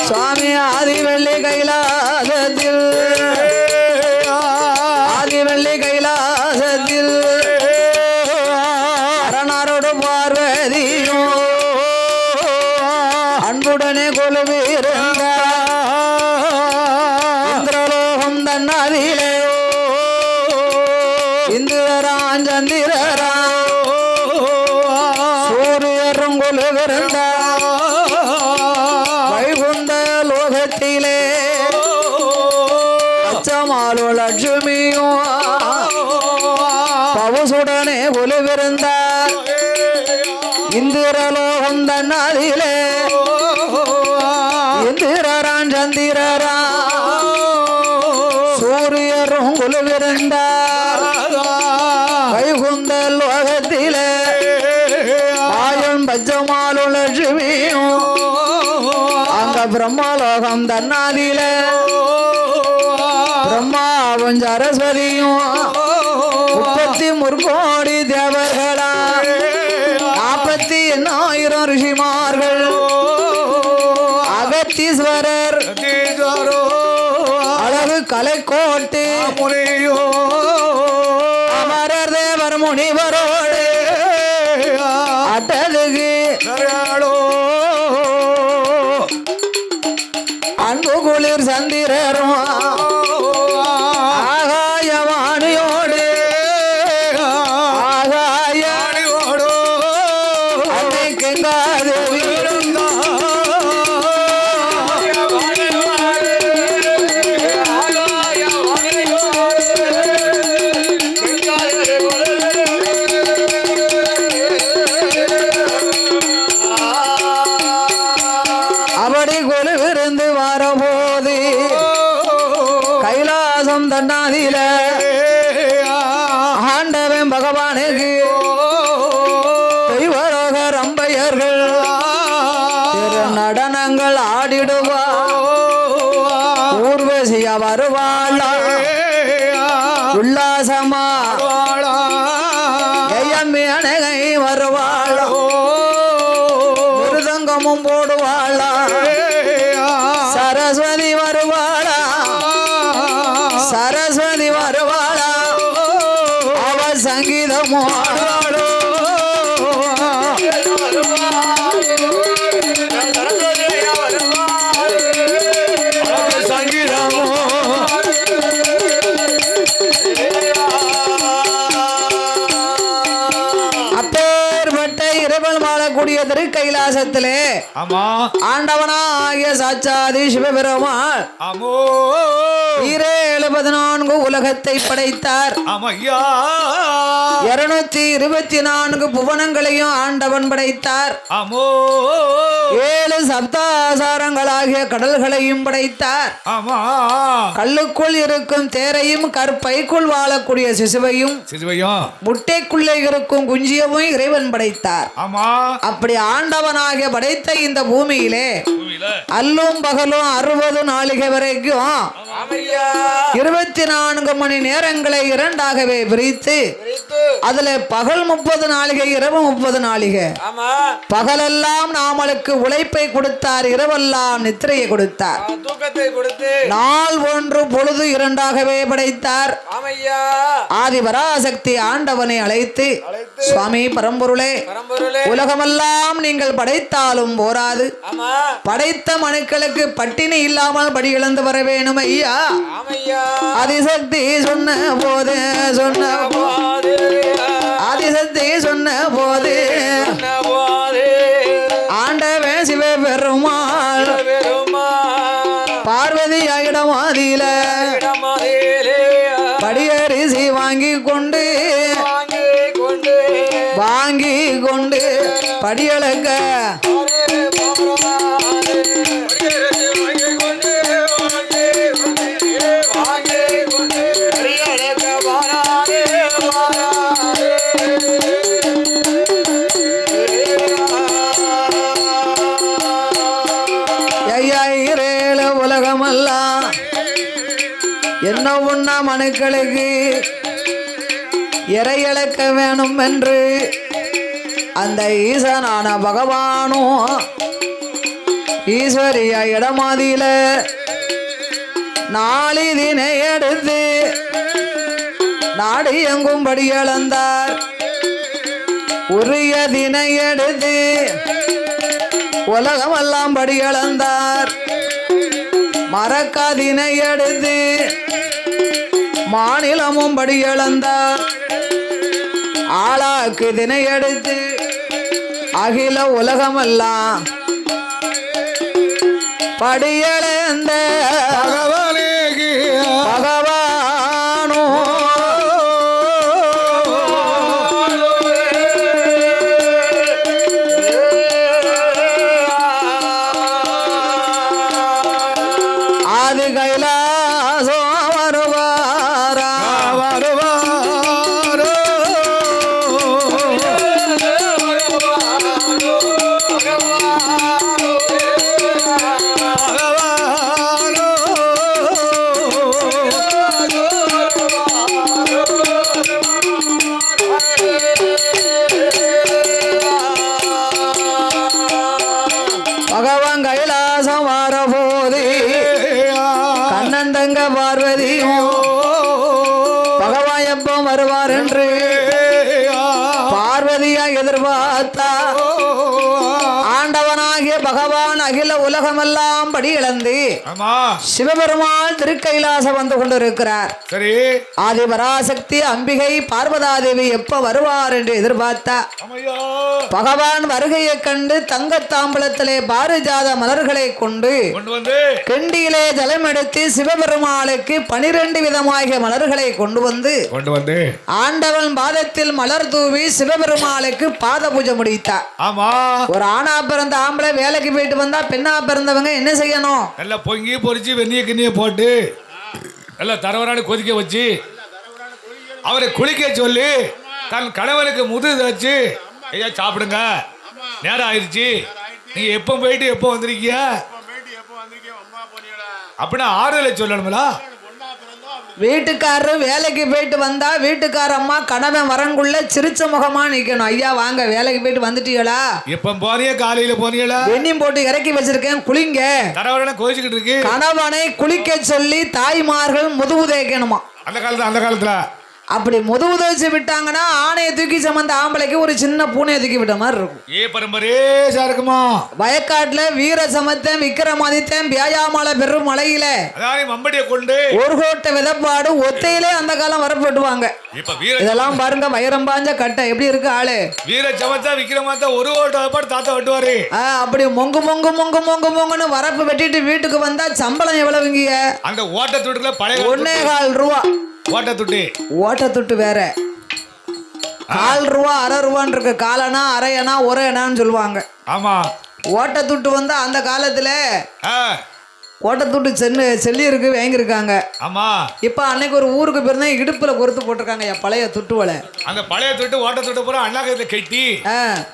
சுவாமி ஆதிவள்ளி கைலாசத்தில் ஆதிவள்ளி கைலாசத்தில் அரணாரோடு பார்வதியும் அன்புடனே கொலுவிருந்த இந்திரலோகம் தன்னாதிலே இந்திரரான் சந்திரரா சூரியரும் கொலுவிருந்த வைகுந்த லோகத்திலே அச்சமாலு லட்சுமியும் பவுசுடனே கொலுவிருந்தார் இந்திரலோகம் தன்னாதிலே இந்திரரான் சந்திரரா சூரியரும் கொலுவிருந்தார் வைகுந்த லோகத்திலே ஆயன் பச்சமாலு லட்சுமியும் அங்க பிரம்மலோகம் தன்னாதிலே பிரம்மாவும் சரஸ்வதியும் 33 கோடி தேவர்களா 48,000 ரிஷிமார்கள் அகத்தீஸ்வரர் அழகு கலைக்கோட்டு அமரர் தேவர் முனிவரோடு அட்டலுகு அன்பு குளிர் சந்திரரும் ஆகாயவாணியோடு ஆகாயவாணியோடு அன்னை கங்காதேவி அப்படி கொலுவிருந்து வரபோது கைலாசம் தன்னாதில ஆண்டவன் பகவானுக்கு தெய்வரோக ரம்பையர்கள் திரு நடனங்கள் ஆடிடுவா ஊர்வசியா வருவாளா உல்லாசமா ஜெயமேனகை வருவாளா மிருதங்கமும் போடுவாளா சரஸ்வதி வருவாளா சரஸ்வதி வருவாளா அவ சங்கீதமோ சங்கீதமோ அப்பேற்பட்ட இரவல் மாளக்கூடிய திருக்கைலாசத்திலே ஆண்டவனாகிய சாட்சாதி சிவபெருமாள் 14 உலகத்தை படைத்தார் 224 புவனங்களையும் ஆண்டவன் படைத்தார் 7 சப்தாசாரங்களாகிய கடல்களையும் படைத்தார் கல்லுக்குள் இருக்கும் தேரையும் கற்பைக்குள் வாழக்கூடிய சிசுவையும் முட்டைக்குள்ளே இருக்கும் குஞ்சியவும் இறைவன் படைத்தார் அப்படி ஆண்டவனாகிய படைத்த இந்த பூமியிலே அல்லும் பகலும் 60 நாளிகை வரைக்கும் 24 மணி நேரங்களை இரண்டாகவே பிரித்து அதுல பகல் 30 நாளிகை இரவு 30 நாளிகை பகலெல்லாம் நாமளுக்கு உழைப்பை கொடுத்தார் இரவெல்லாம் நித்திரையை கொடுத்தார் நாள் ஒன்று பொழுது இரண்டாகவே படைத்தார் ஆதி பராசக்தி ஆண்டவனை அழைத்து சுவாமி பரம்பொருளே உலகமெல்லாம் நீங்கள் படைத்தாலும் போராது படைத்த மனுக்களுக்கு பட்டினி இல்லாமல் படி இழந்து வர வேணும் ஐயா ஆதிசக்தி சொன்ன போது ஆதிசக்தி சொன்ன போது ஆண்டவன் சிவபெருமாள் பார்வதி இடமாதில படியரிசி வாங்கி கொண்டு படியளக்க உலகமெல்லாம் என்ன உண்ணா மனுக்களுக்கு இறையளக்க வேணும் என்று அந்த ஈசனான பகவானும் ஈஸ்வரியா இடமாதியில நாளிதினை எடுத்து நாடு எங்கும் படி இழந்தார். உரிய தினை எடுத்து உலகமெல்லாம் படி இழந்தார். மறக்காதினை எடுத்து மாநிலமும் படி இழந்தார். ஆளாக்கு தினை எடுத்து அகில உலகமெல்லாம் படியளந்த பகவானோ ஆதி கைலாசோ வருவாரா பகவான் கைலாசம் வரபோது கண்ணந்தங்க பார்வதியும் பகவான் எப்போ வருவார் என்று பார்வதியா எதிர்பார்த்தா ஆண்டவனாகிய பகவான் அகில உலகமெல்லாம் படி இழந்து சிவபெருமான் திருக்கைலாசம் வந்து கொண்டிருக்கிறார். சரி, ஆதிபராசக்தி அம்பிகை பார்வதாதேவி எப்ப வருவார் என்று எதிர்பார்த்தா பகவான் வருகையை கண்டு தங்கத்தாம்பலத்திலே பாரிஜாத மலர்களை கொண்டு கெண்டியிலே ஜலம் எடுத்து சிவபெருமாளுக்கு 12 விதமாகிய மலர்களை கொண்டு வந்து ஆண்டவன் பாதத்தில் மலர் தூவி சிவபெருமாளுக்கு பாத பூஜை முடித்தார். ஒரு ஆணா பிறந்த ஆம்பளை வேலைக்கு போயிட்டு வந்தா பெண்ணா பிறந்தவங்க என்ன செய்யணும்? நல்லா பொங்கி பொரிச்சு வெந்நிய கிண்ணிய போட்டு நல்லா தரவரான கொதிக்க வச்சு அவரை குளிக்க சொல்லி தன் கணவனுக்கு முது வச்சு ஐயா சாப்பிடுங்க நேரம் ஆயிடுச்சு, நீங்க எப்போ போயிட்டு எப்போ வந்திருக்கீங்க அப்படின்னா ஆறுதலை சொல்லணுங்களா? வீட்டுக்காரரு வேலைக்கு போயிட்டு வந்தா வீட்டுக்கார அம்மா கணவன் வரங்குள்ள சிரிச்ச முகமா நிக்கணும். ஐயா வாங்க வேலைக்கு போயிட்டு வந்துட்டீங்களா? எப்ப போனியா? காலையில போனீங்களா? வெண்ணியும் போட்டு இறக்கி வச்சிருக்கேன் குளிங்க. தரவரன கோச்சிக்கிட்டு இருக்கு. கணவனை குளிக்க சொல்லி தாய்மார்கள் முதுகு தேய்க்கணுமா அந்த காலத்துல. அப்படி முதுகு தேய்ச்சி விட்டாங்கன்னா ஆணையை தூக்கி சமந்த ஆம்பளைக்கு ஒரு சின்ன பூனையை தூக்கி விட்ட மாதிரி இருக்கும். பரம்பரேசா இருக்குமா? வயக்காட்டுல வீர சமத்தன் விக்கிரமாதித்தன் வியாயாமல பெரும் மலையில மம்படியை கொண்டு ஒரு கோட்டை விதப்பாடு ஒத்தையிலே அந்த காலம் வரப்பட்டுவாங்க. இதெல்லாம் பாருங்க, வைரம் பாஞ்ச கட்டை எப்படி இருக்கு ஆளு. வீர சமத்தா விக்கிரமாத்தா ஒரு கோட்டை தாத்தா வெட்டுவாரு. அப்படி மொங்கு மொங்கு மொங்கு மொங்கு மொங்குன்னு வரப்பு வெட்டிட்டு வீட்டுக்கு வந்தா சம்பளம் எவ்வளவுங்க? அந்த ஓட்ட துட்டுல பழைய 1.25 ரூபா. ஓட்ட துட்டு வேற 4 ரூபா 1/2 ரூபான்னு இருக்கு. காலனா அரையனா ஒரு எனான்னு சொல்லுவாங்க. ஆமா, ஓட்ட துட்டு வந்து அந்த காலத்துல ஓட்ட துட்டு செல்லி இருக்கு வாங்கியிருக்காங்க. ஆமா, இப்ப அன்னைக்கு ஒரு ஊருக்கு போயிருந்தா இடுப்புல பொறுத்து போட்டிருக்காங்க பழைய துட்டுவலை. அந்த பழைய துட்டு ஓட்ட துட்டு பூரா அண்ணாக்கத்துல கட்டி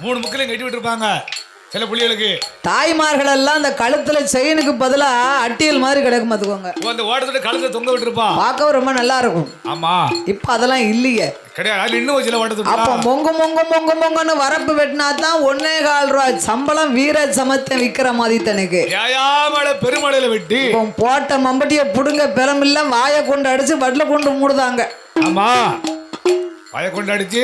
3 முக்கிலையும் கட்டி விட்டுருப்பாங்க. சில புள்ளிகளுக்கு தாய்மார்கள் எல்லாம் அந்த கழுத்துல செயினுக்கு பதிலா அட்டியல் மாதிரி கிடக்கும் பாத்துக்கோங்க. அந்த ஓட்டத்துல கழுத்துல தொங்க விட்டுருப்பா, பார்க்கவும் ரொம்ப நல்லா இருக்கும். ஆமா, இப்ப அதெல்லாம் இல்லையே, கிடையாது. இன்னும் சில ஓட்டத்துல அப்ப மொங்கு மொங்கு மொங்கு மொங்குன்னு வரப்பு வெட்டினா தான் 1.25 ரூபா சம்பளம். வீர சமத்தை விக்கிரமாதித்தனுக்கு பெருமழையில வெட்டி போட்ட மம்பட்டிய புடுங்க பெறமில்ல வாயை கொண்டு அடிச்சு பட்ல கொண்டு மூடுதாங்க. ஆமா, வாயை கொண்டு அடிச்சு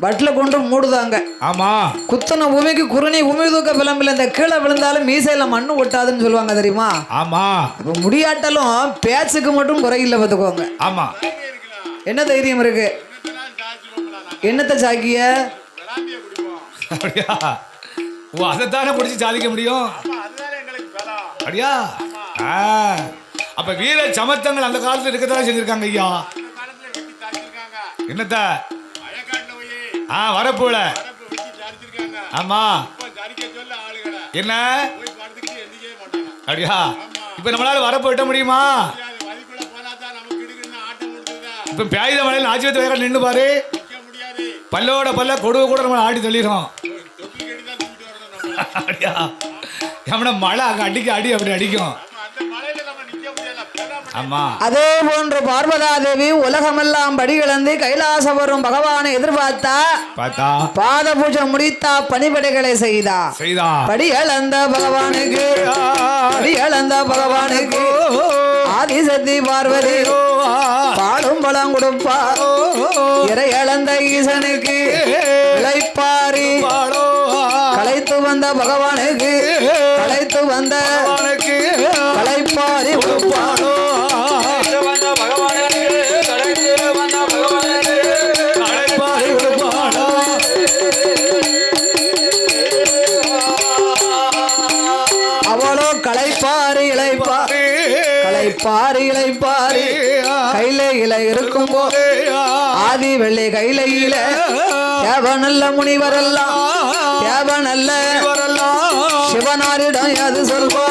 பட்ல கொண்டு மூடுதாங்க. ஆமா, குத்தன பூமிக்கு குறுனி பூமி தூக்க விளம்பில்ல. இந்த கீழே விழுந்தாலும் மீசையில மண்ணு ஒட்டாதுன்னு சொல்லுவாங்க தெரியுமா? ஆமா, இப்ப முடியாட்டாலும் பேச்சுக்கு மட்டும் குறையில்லை பார்த்துக்கோங்க. ஆமா, என்ன தைரியம் இருக்கு? என்னத்தை சாக்கிய? அதைத்தானே குடிச்சு சாதிக்க முடியும். அப்படியா? அப்ப வீர சமத்தங்கள் அந்த காலத்துல இருக்கதான் செஞ்சிருக்காங்க ஐயா. என்னத்த வரப்போல. ஆமா, என்ன அப்படியா? இப்ப நம்மளால வரப்பு வெட்ட முடியுமா? இப்ப பேயுத மலையில் ஆட்சியத்தை வேற நின்று பாரு, பல்லோட பல்ல கொடுவ கூட நம்ம ஆடி தள்ளிடும். அப்படியா? மழை அங்க அடிக்க அப்படி அடிக்கும். ஆமா அதே போன்று பார்வதா தேவி உலகமெல்லாம் படி இழந்து கைலாசம் வரும் பகவானை எதிர்பார்த்தா பார்த்தா பாத பூஜை முடித்தா பணிபடைகளை செய்தா செய்தா படி இழந்த பகவானுக்கு படி இழந்த பகவானுக்கு ஆதிசக்தி பார்வதி பாடும் பலம் கொடுப்பா இறை இழந்த ஈசனுக்கு இளைப்பாரி களைத்து வந்த பகவானுக்கு களைத்து வந்த களைப்பாரி கொடுப்பானோ அவளோ களைப்பாரி இளைப்பாரி களைப்பாரி இளைப்பாரி கையில இருக்கும் போது ஆதி வெள்ளை கையில தேவனல்ல முனிவரெல்லாம் தேவனல்ல சிவனாரிடம் அது சொல்வா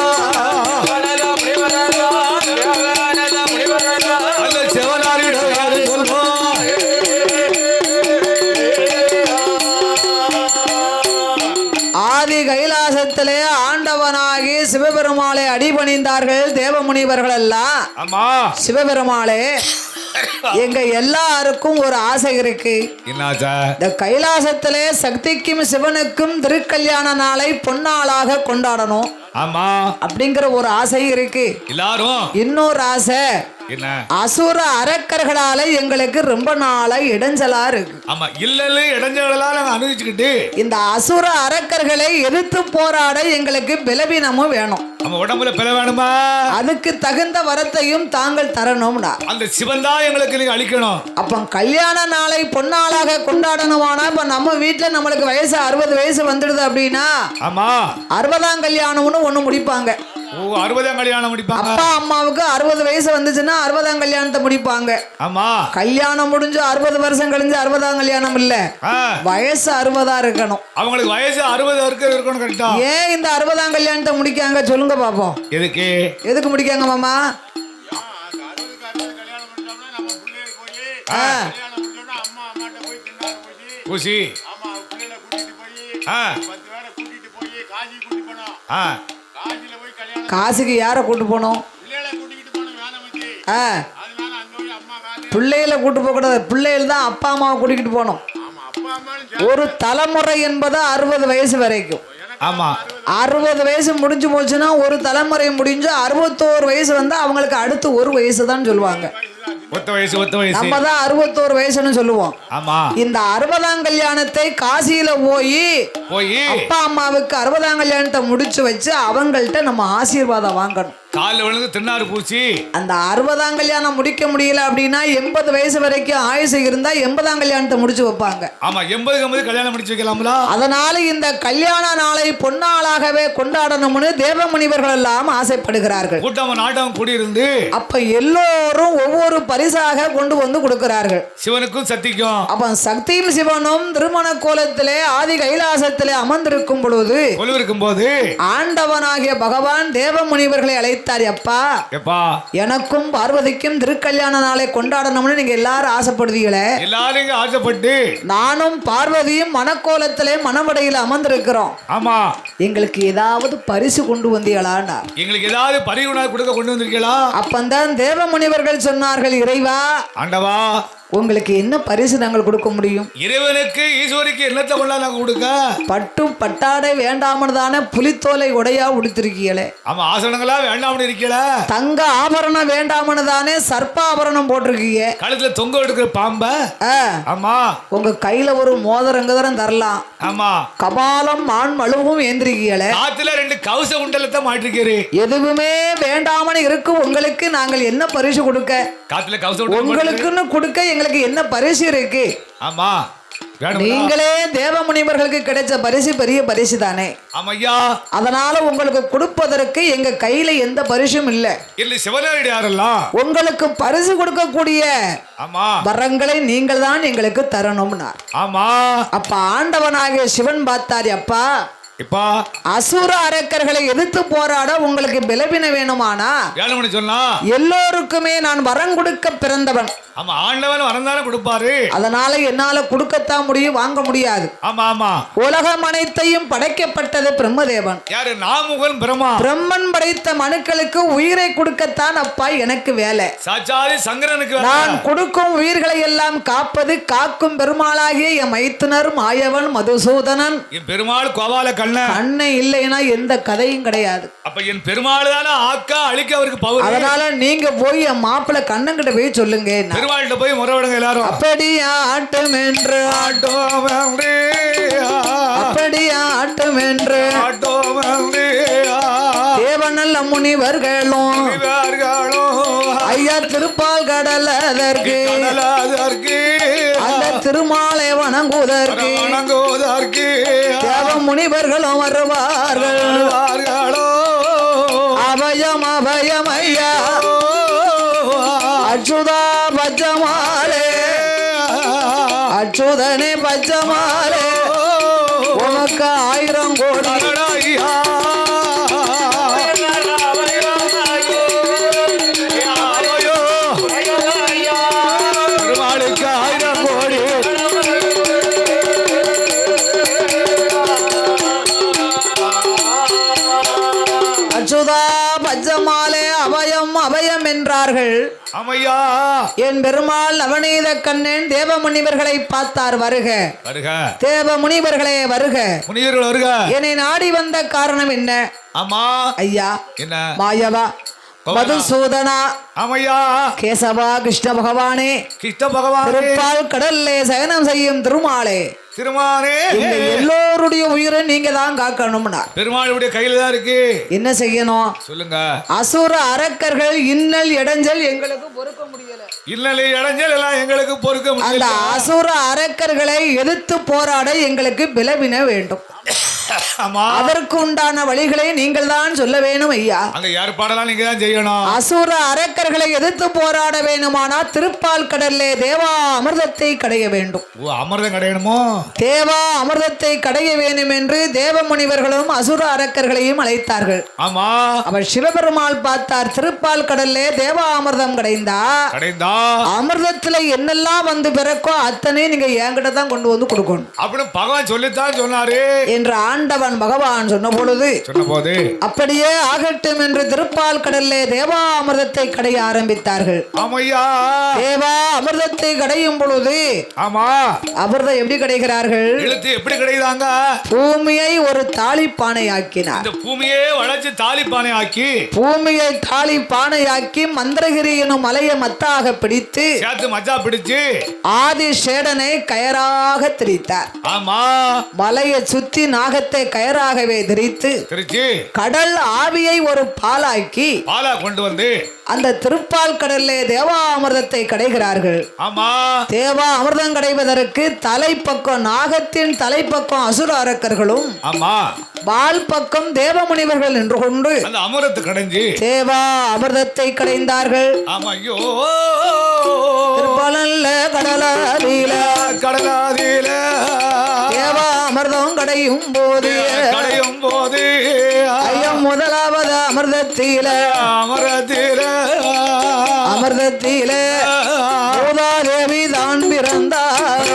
சிவனாரிடம் அது சொல்வா ஆதி கைலாசத்திலே ஆண்டவனாகி சிவபெருமாளை அடிபணிந்தார்கள் தேவமுனிவர்கள் எல்லாம். ஆமா சிவபெருமாளே எங்க எல்லாருக்கும் ஒரு ஆசை இருக்கு. இந்த கைலாசத்திலே சக்திக்கும் சிவனுக்கும் திருக்கல்யாண நாளை பொன்னாளாக கொண்டாடணும். ஆமா அப்படிங்கிற ஒரு ஆசை இருக்கு எல்லாரும். இன்னொரு ஆசை என்ன? அசுர அரக்கர்களால எங்களுக்கு ரொம்ப நாளா இடைஞ்சலா இருக்கு. ஆமா இல்ல இடைஞ்சலா நாங்க அனுபவிச்சுக்கிட்டு இந்த அசுர அரக்கர்களை எதிர்த்து போராட எங்களுக்கு பலவீனமும் வேணும். நம்ம உடம்புல பிள வேணுமா? அதுக்கு தகுந்த வரத்தையும் தாங்கள் தரணும்னா அந்த சிவன் தான் எங்களுக்கு நீங்க அளிக்கணும். அப்ப கல்யாண நாளை பொன்னாளாக கொண்டாடணுமானா இப்ப நம்ம வீட்டுல நம்மளுக்கு வயசு 60 வயசு வந்துடுது அப்படின்னா ஆமா 60ஆம் கல்யாணம்னு ஒண்ணு முடிப்பாங்க. 60ஆம் கல்யாணம் முடிப்பாங்க. அப்பா அம்மாவுக்கு 60 வயசு வந்துச்சுன்னா 60ஆம் கல்யாணத்தை முடிப்பாங்க. ஆமா கல்யாணம் முடிஞ்சு 60 வருஷம் கழிஞ்சு 60ஆம் கல்யாணம் இல்ல, வயசு 60ஆ இருக்கணும். அவங்களுக்கு வயசு 60 இருக்கணும் கரெக்டா? ஏன் இந்த 60ஆம் கல்யாணத்தை முடிக்காங்க சொல்லுங்க பாப்போம். எதுக்கு முடிக்காங்க மாமா? பூசி காசுக்கு யார கூட்டு போனோம்? பிள்ளைகளை கூட்டு போக கூடாது. பிள்ளைகள் தான் அப்பா அம்மாவை கூட்டிக்கிட்டு போனோம். ஒரு தலைமுறை என்பது 60 வயசு வரைக்கும். ஆமா 60 வயசு முடிஞ்சு போச்சுன்னா ஒரு தலைமுறை முடிஞ்சு 61 வயசு வந்து அவங்களுக்கு அடுத்து ஒரு வயசு தான் சொல்லுவாங்க. நம்ம தான் 61 வயசுன்னு சொல்லுவோம். ஆமா இந்த 60ஆம் கல்யாணத்தை காசியில போய் அப்பா அம்மாவுக்கு 60ஆம் கல்யாணத்தை முடிச்சு வச்சு அவங்கள்ட்ட நம்ம ஆசீர்வாதம் வாங்கணும். கால விழுந்து திருநாறு பூச்சி அந்த 60ஆம் கல்யாணம் முடிக்க முடியல அப்படின்னா 80 வயசு வரைக்கும் ஆயுசு இருந்தா 80ஆம் கல்யாணத்தை முடிச்சு வைப்பாங்க. ஆமா 80 கல்யாணம் முடிச்சு வைக்கலாம்ல. அதனால இந்த கல்யாண நாளை பொன்னாளாகவே கொண்டாடணும்னு தேவமுனிவர்கள் எல்லாம் ஆசைப்படுகிறார்கள். கூட்டம் நாட்டம் கூடியிருந்து அப்ப எல்லோரும் ஒவ்வொரு பரிசாக கொண்டு வந்து கொடுக்கிறார்கள் சிவனுக்கும் சக்திக்கும். அப்ப சக்தியும் சிவனும் திருமண கோலத்திலே ஆதி கைலாசத்திலே அமர்ந்திருக்கும் பொழுது போது ஆண்டவனாகிய பகவான் தேவமுனிவர்களை அழைத்து அப்பா எனக்கும் பார்வதிக்கும் திருக்கல்யாண நாளை கொண்டாடணும்னு நீங்க எல்லாரும் ஆசைப்படுவீங்களே, எல்லாரும் ஆசைப்பட்டு நானும் பார்வதியும் மனக்கோலத்திலே மனமடையில் அமர்ந்திருக்கிறோம். ஆமா எங்களுக்கு ஏதாவது பரிசு கொண்டு வந்தீங்களா? எங்களுக்கு ஏதாவது பரிசு கொடுக்க கொண்டு வந்திருக்கீங்களா? அப்பந்தான் தேவமுனிவர்கள் சொன்னார்கள், இறைவா ஆண்டவா உங்களுக்கு என்ன பரிசு நாங்கள் கொடுக்க முடியும்? இறைவனுக்கு ஈஸ்வரிக்கு என்னத்தை கொண்டா நாங்க கொடுக்க? பட்டு பட்டாடை வேண்டாமதானே புலித்தோலை உடையா உடுத்திருக்கீங்களே. ஆமா ஆசனங்களா வேண்டாம்னு இருக்கீங்கள. தங்க ஆபரணம் வேண்டாமனு தானே சர்ப்ப ஆபரணம் போட்டிருக்கீங்க. கழுத்துல தொங்க எடுக்கிற பாம்ப. ஆமா உங்க கையில ஒரு மோதிரங்கதரம் தரலாம். ஆமா கபாலம் மான் மழுவும் ஏந்திருக்கீங்களே. காத்துல 2 கவச குண்டலத்தை மாட்டிருக்கீரு. எதுவுமே வேண்டாமனு இருக்கு உங்களுக்கு நாங்கள் என்ன பரிசு கொடுக்க? காத்துல கவச உங்களுக்குன்னு கொடுக்க எங்களுக்கு என்ன பரிசு இருக்கு? ஆமா நீங்களே தேவமுனிவர்களுக்கு கிடைச்ச பரிசு பெரிய பரிசு தானே. ஆமையா அதனால உங்களுக்கு கொடுப்பதற்கு எங்க கையில எந்த பரிசும் இல்ல. உங்களுக்கு பரிசு கொடுக்கக்கூடிய வரங்களை நீங்கள் தான் எங்களுக்கு தரணும்னார். ஆமா அப்ப ஆண்டவனாகிய சிவன் பார்த்தாரு, அப்பா இப்பா அசுர அரக்கர்களை எதிர்த்து போராட உங்களுக்கு பலவீன வேணுமானா வேணும்னு சொன்னா எல்லோருக்குமே நான் வரம் கொடுக்க பிறந்தவன். ஆமா, ஆண்டவன் வரந்தானே கொடுப்பாரு. அதனால என்னால கொடுக்கத்தான் முடியும், வாங்க முடியாது. ஆமா ஆமா. உலகம் அனைத்தையும் படைக்கப்பட்டது பிரம்மதேவன். யாரு? நாமுகன் பிரம்மா. பிரம்மன் படைத்த மனுக்களுக்கு உயிரை கொடுக்கத்தான் அப்பா எனக்கு வேலை. சாச்சாரி சங்கரனுக்கு நான் கொடுக்கும் உயிர்களை எல்லாம் காப்பது காக்கும் பெருமாளாகிய என் மைத்துனர் மாயவன் மதுசூதனன். என் பெருமாள் கோபால கண்ணன். கண்ணன் இல்லைன்னா எந்த கதையும் கிடையாது. அப்ப என் பெருமாள் தானே ஆக்கா அழிக்க அவருக்கு பவர். அதனால நீங்க போய் என் மாப்பிள்ள கண்ணன் கிட்ட போய் சொல்லுங்க. பெருமாள்கிட்ட போய் முறைவிடுங்க எல்லாரும். அப்படியா ஆட்டம் என்று அப்படியா ஆட்டம் என்று தேவநல்ல முனிவர்களும் ஐயா திருப்பால் கடல் அதற்கு அந்த திருமாலை வணங்குவதற்கு தேவ முனிவர்களும் வருவார்கள். அபயம் அபயம் ஐயா அச்சுதா பச்சமாலே அச்சுதனே பச்சமாலே உனக்கு 1000 கோடி பெருமாளுக்கு 1000 கோடி. அச்சுதா பச்சமாலே அபயம் அபயம் என்றார்கள். அமையா என் பெருமாள் நவநீத கண்ணன் தேவ முனிவர்களை பார்த்தார். வருக வருக தேவ முனிவர்களே வருக. முனிவர்கள் வருக. என்னை நாடி வந்த காரணம் என்ன? ஆமா ஐயா என்ன? மாயவா மதுசூதனா அமையா கேசவா கிருஷ்ண பகவானே கிருஷ்ண பகவான் திருப்பால் கடல்லே சயனம் செய்யும் திருமாலே திருமானே இந்த எல்லோருடைய உயிரை நீங்க தான் காக்கணும்னா பெருமாளுடைய கையில தான் இருக்கு. என்ன செய்யணும் சொல்லுங்க. அசுர அரக்கர்கள் இன்னல் இடைஞ்சல் எங்களுக்கு பொறுக்க முடியல. இல்லலை இடைஞ்சல் எல்லாம் எங்களுக்கு பொறுக்க அந்த முடியல. அசுர அரக்கர்களை எதிர்த்து போராட எங்களுக்கு பலவீன வேண்டும். ஆமா, அதற்கு உண்டான வழிகளை நீங்கள் தான் சொல்ல வேணும் ஐயா. அங்க ஏற்பாடெல்லாம் நீங்க தான் செய்யணும். அசுர அரக்கர்களை எதிர்த்து போராட வேணுமானா திருப்பால் கடல்லே தேவா அமிர்தத்தை கடைய வேண்டும். ஓ, அமிர்தம் கிடையணுமோ? தேவா அமிர்தத்தை கடைய வேண்டும் என்று தேவ முனிவர்களும் அசுர அரக்கர்களையும் அழைத்தார்கள். ஆமா, அவர் சிவபெருமாள் பார்த்தார். திருப்பால் கடல்லே தேவா அமிர்தம் கிடைந்தா அமிர்தத்துல என்னெல்லாம் வந்து பிறக்கோ அத்தனை நீங்க என்கிட்ட தான் கொண்டு வந்து கொடுக்கணும் அப்படின்னு பகவான் சொல்லித்தான் சொன்னாரு என்று ஆண்டவன் பகவான் சொன்ன பொழுது அப்படியே ஆகட்டும் என்று திருப்பால் கடல்லே தேவா அமிர்தத்தை கடைய ஆரம்பித்தார்கள். ஆமையா, தேவா அமிர்தத்தை கடையும் பொழுது ஆமா அமிர்தம் எப்படி கிடைக்கிறார்கள்? இழுத்து எப்படி கிடைக்குதாங்க? பூமியை ஒரு தாளிப்பானை ஆக்கினார். இந்த பூமியே வளைச்சு தாளிப்பானை ஆக்கி பூமியை தாளிப்பானையாக்கி மந்திரகிரி எனும் மலையை மத்தாக பிடித்து சேர்த்து மச்சா பிடிச்சு ஆதி சேடனை கயராக திரித்தார். ஆமா, மலையை சுத்தி நாகத்தை கயராகவே திரித்து திருச்சி கடல் ஆவியை ஒரு பாலாக்கி பாலா கொண்டு வந்து அந்த திருப்பால் கடல்லே தேவா அமிர்தத்தை கடைகிறார்கள். ஆமா, தேவா அமிர்தம் கடைவதற்கு தலைப்பக்கம் நாகத்தின் தலைப்பக்கம் அசுர அரக்கர்களும் ஆமா பால் பக்கம் தேவ முனிவர்கள் நின்று கொண்டு அந்த அமிர்தத்தை கடைஞ்சி தேவா அமிர்தத்தை கடைந்தார்கள். ஆமா, ஐயோ திருப்பாலல்ல கடலாதியில கடலாதியில தேவா அமிர்தம் கடையும் போது ஐயா முதலாவது அமிர்தத்தில மூதாதேவி தான் பிறந்தார்.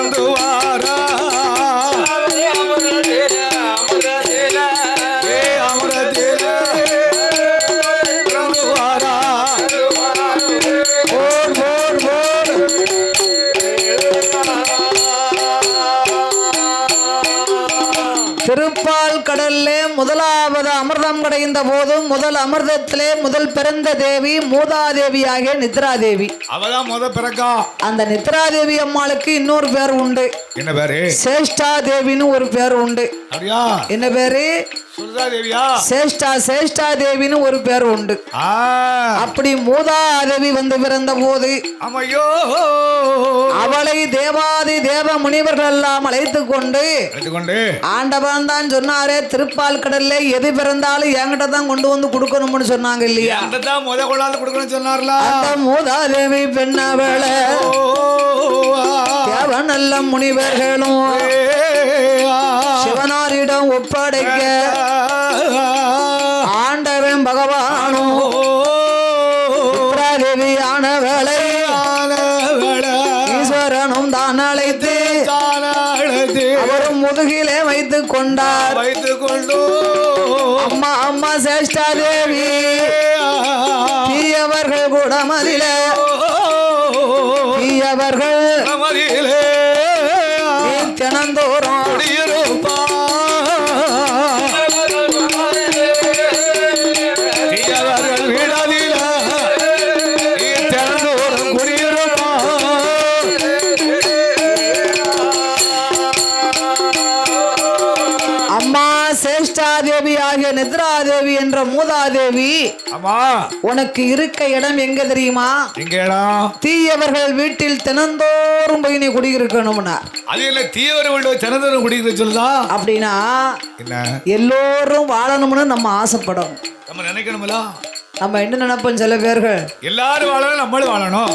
திருப்பால் கடல்லே முதலாவது அமிர்தம் கடைந்த போது முதல் அமிர்தத்திலே முதல் பிறந்த தேவி மூதாதேவியாகிய நித்ராதேவி. அவதான் முத பிறக்கா. அந்த நித்ராதேவி அம்மாளுக்கு இன்னொரு பேர் உண்டு. என்ன பேரு? சேஷ்டா தேவின்னு ஒரு பேர் உண்டு. அப்படியா? என்ன பேரு? சேஷ்டா தேவின்னு ஒரு பேர் உண்டு. அப்படி மூதாதேவி வந்து பிறந்த போது அவளை தேவாதி தேவ முனிவர்கள் எல்லாம் அழைத்து கொண்டு ஆண்டவன் தான் சொன்னாரே திருப்பால் கடல்ல எது எது பிறந்தாலும் என்கிட்ட தான் கொண்டு வந்து கொடுக்கணும்னு சொன்னாங்க இல்லையா? என்கிட்ட தான் முத கொண்டாந்து கொடுக்கணும்னு சொன்னார்ல. அந்த மூதாதேவி பெண்ணவள தேவநல்ல முனிவர்களும் சிவனாரிடம் ஒப்படைக்க ஆண்டவன் பகவானும் தேவியான வேலை ஈஸ்வரனும் தான் அழைத்து அவரும் முதுகிலே வைத்துக் கொண்டார். அம்மா அம்மா சேஷ்டா தேவி தீயவர்கள் கூட மதில தீயவர்கள் தினந்தோறும் சேஷ்டாதேவி ஆகிய நித்ராதேவி என்ற மூதாதேவி உனக்கு இருக்க இடம் எங்க தெரியுமா? தீயவர்கள் வீட்டில் தினந்தோறும் போய் நீ குடியிருக்கணும்னா. அது இல்ல தீயவர் வீடு தினந்தோறும் குடியிருக்க சொல்லுதா? அப்படின்னா எல்லோரும் வாழணும்னு நம்ம ஆசைப்படணும், நம்ம நினைக்கணும்ல. நம்ம என்ன நினைப்போம், சில பேர்கள் எல்லாரும் வாழணும் நம்மளும் வாழணும்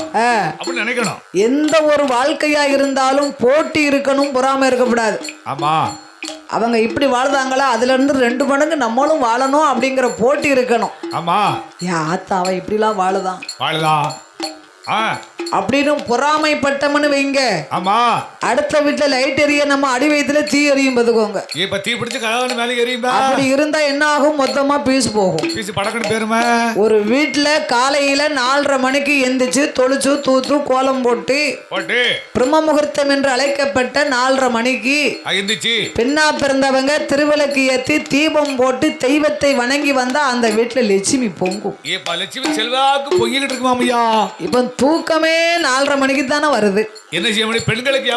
அப்படின்னு நினைக்கணும். எந்த ஒரு வாழ்க்கையா இருந்தாலும் போட்டி இருக்கணும், பொறாம இருக்கக்கூடாது. ஆமா, அவங்க இப்படி வாழ்ந்தாங்களா அதுல இருந்து 2 மடங்கு நம்மளும் வாழணும் அப்படிங்கிற போட்டி இருக்கணும். ஆமா, என் ஆத்தா அவ இப்படிலாம் வாழுதான் அப்படின்னு பொறாமைப்பட்டமனு வைங்க. ஆமா, அடுத்த வீட்டுல லைட் எரிய நம்ம அடி வயித்துல தீ எரியும் பாத்துக்கோங்க. இப்ப தீ பிடிச்சு கலவன மேல எரியும். அப்படி இருந்தா என்ன ஆகும், மொத்தமா பீஸ் போகும். பீஸ் படக்கணும் பேருமா. ஒரு வீட்டுல காலையில 4:30 மணிக்கு எந்திரிச்சு தொளிச்சு தூத்து கோலம் போட்டு பிரம்ம முகூர்த்தம் என்று அழைக்கப்பட்ட 4:30 மணிக்கு எந்திரிச்சு பெண்ணா பிறந்தவங்க திருவிளக்கு ஏத்தி தீபம் போட்டு தெய்வத்தை வணங்கி வந்தா அந்த வீட்டுல லட்சுமி பொங்கும். இப்ப லட்சுமி செல்வாக்கு பொங்கிட்டு இருக்குமாமையா. இப்ப தூக்கமே 4:30 மணிக்கு தானே வருது. என்ன செய்ய முடியும், பெண்களுக்கு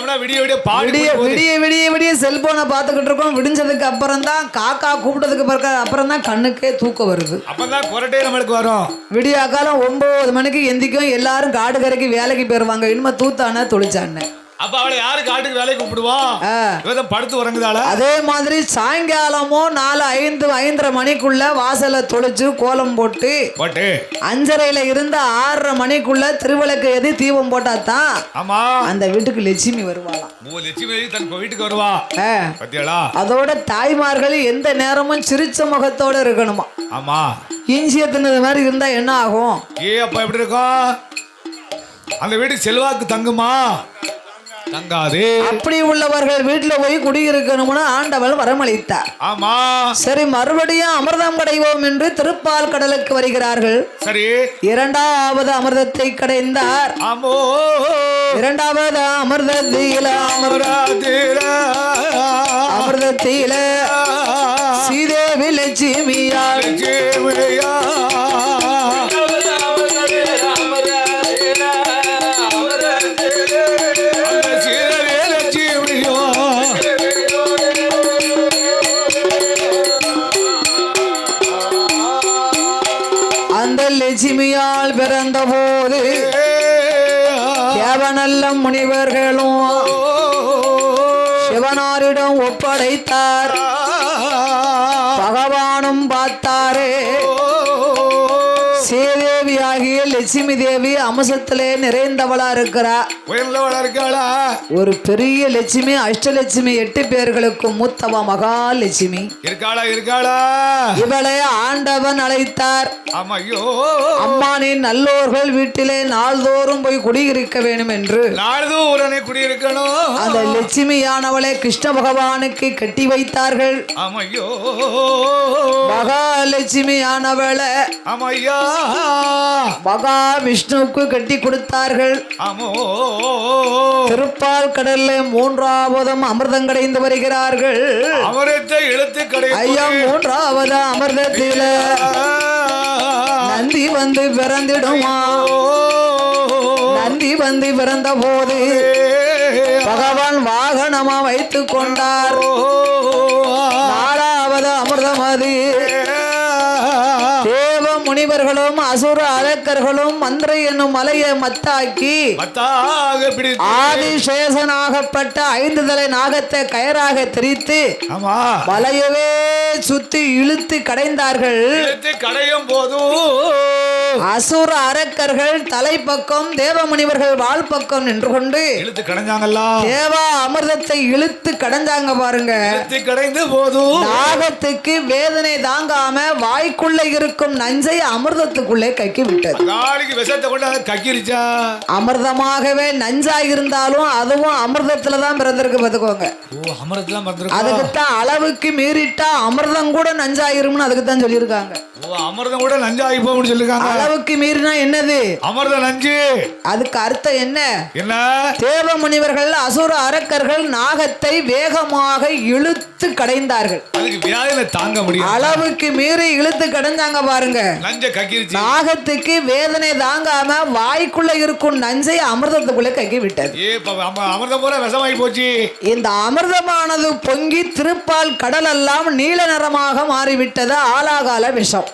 விடிய செல்போனை பார்த்துக்கிட்டு இருக்கோம். விடிஞ்சதுக்கு அப்புறம் தான் காக்கா கூப்பிட்டதுக்கு அப்புறம் தான் கண்ணுக்கே தூக்கம் வருது. அப்பதான் கொரட்டே நம்மளுக்கு வரும். விடிய காலம் 9 மணிக்கு எந்திக்கும். எல்லாரும் காடு கரைக்கு வேலைக்கு போயிருவாங்க. இனிமே தூத்தான தொழிச்சான்னு. அப்ப அவளை யாரு காட்டுக்கு வேலைக்கு கூப்பிடுவா? படுத்து உறங்குதாள. அதே மாதிரி சாயங்காலமோ 4-5:30 மணிக்குள்ள வாசலை தொளிச்சு கோலம் போட்டு 5:30 இருந்து 6:30 மணிக்குள்ள திருவிளக்கு எதி தீபம் போட்டா தான் அந்த வீட்டுக்கு லட்சுமி வருவாளாம். லட்சுமி தன் வீட்டுக்கு வருவா. அதோட தாய்மார்கள் எந்த நேரமும் சிரிச்ச முகத்தோட இருக்கணுமா. ஆமா, இஞ்சிய தின்னது மாதிரி இருந்தா என்ன ஆகும்? அப்ப எப்படி இருக்கும், அந்த வீட்டுக்கு செல்வாக்கு தங்குமா? தங்காது. அப்படி உள்ளவர்கள் வீட்டுல போய் குடியிருக்கணும்னு ஆண்டவள் வரமளித்தார். ஆமா, சரி, மறுபடியும் அமிர்தம் கடைவோம் என்று திருப்பால் கடலுக்கு வருகிறார்கள். சரி, 2வது அமிர்தத்தை கடைந்தார். ஆமோ, 2வது அமிர்தத்தில ஸ்ரீதேவி லட்சுமியார் லட்சுமியால் பிறந்த போது தேவநல்ல முனிவர்களும் சிவனாரிடம் ஒப்படைத்தார். பகவானும் பார்த்தாரே. ஸ்ரீதேவி ஆகிய லட்சுமி தேவி அம்சத்திலே நிறைந்தவளா இருக்கிறா. ஒரு பெரிய லட்சுமி, அஷ்டலட்சுமி 8 பேர்களுக்கு மூத்தவ மகாலட்சுமி இருக்காளா. இவளை ஆண்டவன் அழைத்தார். அம்மா, நீ நல்லோர்கள் வீட்டிலே நாள்தோறும் போய் குடியிருக்க வேண்டும் என்று. அந்த லட்சுமியானவளை கிருஷ்ண பகவானுக்கு கட்டி வைத்தார்கள். மகாலட்சுமியானவளை மகாவிஷ்ணுவுக்கு கட்டி கொடுத்தார்கள். திருப்பால் கடல்ல 3வது அமிர்தம் கடைந்து வருகிறார்கள். ஐயா, 3வது அமிர்தத்தில நந்தி வந்து பிறந்திடுமா. நந்தி வந்து பிறந்த போது பகவான் வாகனமா வைத்துக் கொண்டார். 4வது அமிர்தம் அது முனிவர்களும் அசுர அரக்கர்களும் மந்திரை என்னும் மலையை மத்தாக்கி ஆதிசேஷனாகப்பட்ட 5 தலை நாகத்தை கயராக திரித்து மலையவே சுத்தி இழுத்து கடைந்தார்கள். கடையும் போதும் அசுர அரக்கர்கள் தலைப்பக்கம் தேவமுனிவர்கள் வாழ் பக்கம் நின்று கொண்டு இழுத்து கடைஞ்சாங்கல்ல. தேவா அமிர்தத்தை இழுத்து கடைஞ்சாங்க பாருங்க. கடைந்து போதும் நாகத்துக்கு வேதனை தாங்காம வாய்க்குள்ள இருக்கும் நஞ்சை அமிர்தத்துக்குள்ளே கக்கி விட்டது. விஷத்தை கொண்டு கக்கிருச்சா. அமிர்தமாகவே நஞ்சா இருந்தாலும் அதுவும் அமிர்தத்துலதான் பிறந்திருக்கு பாத்துக்கோங்க. அதுக்குத்தான் அளவுக்கு மீறிட்டா அமிர்தம் கூட நஞ்சாயிரும்னு அதுக்குத்தான் சொல்லியிருக்காங்க. அமிர்தம் கூட நஞ்சாகி போகும்னு சொல்லிருக்காங்க. அளவுக்கு மீறினா என்னது? அமிர்தம் நஞ்சு. அதுக்கு அர்த்தம் என்ன? என்ன? தேவ முனிவர்கள் அசுர அரக்கர்கள் நாகத்தை வேகமாக இழுத்து கடைந்தார்கள். அதுக்கு வியாதியில தாங்க முடியும். அளவுக்கு மீறி இழுத்து கடைஞ்சாங்க பாருங்க. நஞ்ச கக்கிருச்சு. நாகத்துக்கு வேதனை தாங்காம வாய்க்குள்ள இருக்கும் நஞ்சை அமிர்தத்துக்குள்ள கக்கி விட்டது. அமிர்தம் போல விஷமாகி போச்சு. இந்த அமிர்தமானது பொங்கி திருப்பால் கடல் எல்லாம் நீல நிறமாக மாறிவிட்டது. ஆலாகால விஷம்.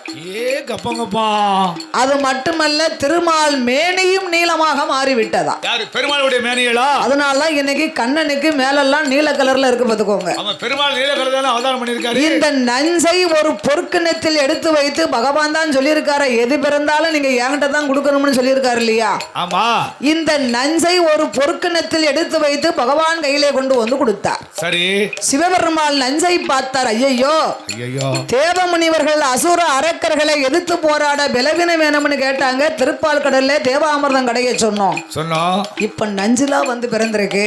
அது மட்டுமல்ல திருமால் மேனியும் நீளமாக மாறிவிட்டதா. பெருமாளுடைய மேனியலா. அதனால இன்னைக்கு கண்ணனுக்கு மேலெல்லாம் நீல கலர்ல இருக்கு பாத்துக்கோங்க. பெருமாள் நீல கலர்ல அவதாரம் பண்ணிருக்காரு. இந்த நஞ்சை ஒரு பொற்கிணத்தில் எடுத்து வைத்து பகவான் தான் சொல்லியிருக்காரு, எது பிறந்தாலும் நீங்க என்கிட்ட தான் கொடுக்கணும்னு சொல்லியிருக்காரு இல்லையா? ஆமா. இந்த நஞ்சை ஒரு பொற்கிணத்தில் எடுத்து வைத்து பகவான் கையிலே கொண்டு வந்து கொடுத்தார். சரி. சிவபெருமாள் நஞ்சை பார்த்தார். ஐயோ தேவ முனிவர்கள் அசுர அரக்கர்களை எதிர்த்து போராட பலவீனம் வேணும்னு கேட்டாங்க. திருப்பால் கடல்ல தேவாமிர்தம் கடைய சொன்னோம். இப்ப நஞ்சுலா வந்து பிறந்திருக்கு.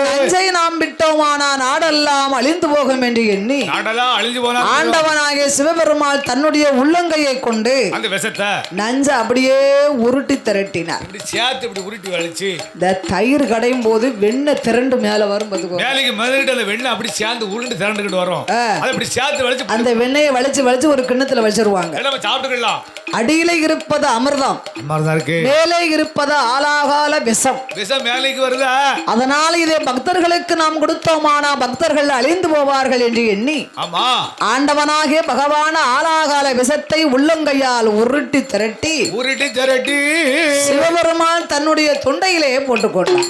நஞ்சை நாம் விட்டோமானா நாடெல்லாம் அழிந்து போகும் என்று எண்ணி ஆண்டவனாகிய சிவபெருமாள் தன்னுடைய உள்ளங்கையை கொண்டு நஞ்சை அப்படியே உருட்டி திரட்டினார். இந்த தயிர் கடையும் போது வெண்ணெய் திரண்டு மேல வரும். அந்த வெண்ணெயை வலிச்சு வலிச்சு ஒரு கிண்ணத்துல வச்சிருவாங்க. அடியில இருப்பது அமிர்தம், மேலே இருப்பது ஆலாகால விஷம். அதனால இதை பக்தர்களுக்கு நாம் கொடுத்தோமானா பக்தர்கள் அழிந்து போவார்கள் என்று எண்ணி ஆண்டவனாகிய பகவான ஆலாகால விஷத்தை உள்ளங்கையால் உருட்டி திரட்டி சிவபெருமான் தன்னுடைய தொண்டையிலே போட்டுக்கொண்டார்.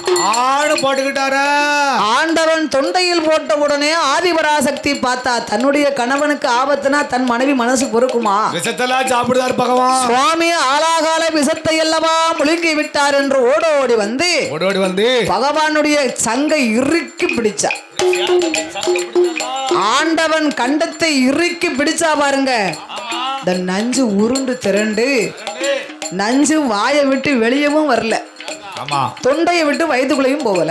ஆண்டவன் தொண்டையில் போட்ட உடனே ஆதிபராசக்தி பார்த்தா தன்னுடைய கணவனுக்கு ஆபத்துனா தன் மனைவி மனசு பொறுக்குமா? விஷத்தெல்லாம் சாப்பிடுதார் பகவான். சுவாமி ஆலாகால விஷத்தை எல்லவா முழுங்கி விட்டார் என்று ஓடோடி வந்து பகவானுடைய சங்கை இறுக்கி பிடிச்சார். ஆண்டவன் கண்டத்தை இறுக்கி பிடிச்சா பாருங்க. இந்த நஞ்சு உருண்டு திரண்டு நஞ்சு வாயை விட்டு வெளியவும் வரல, தொண்டையை விட்டு வயிற்றுக்குள்ளையும் போகல.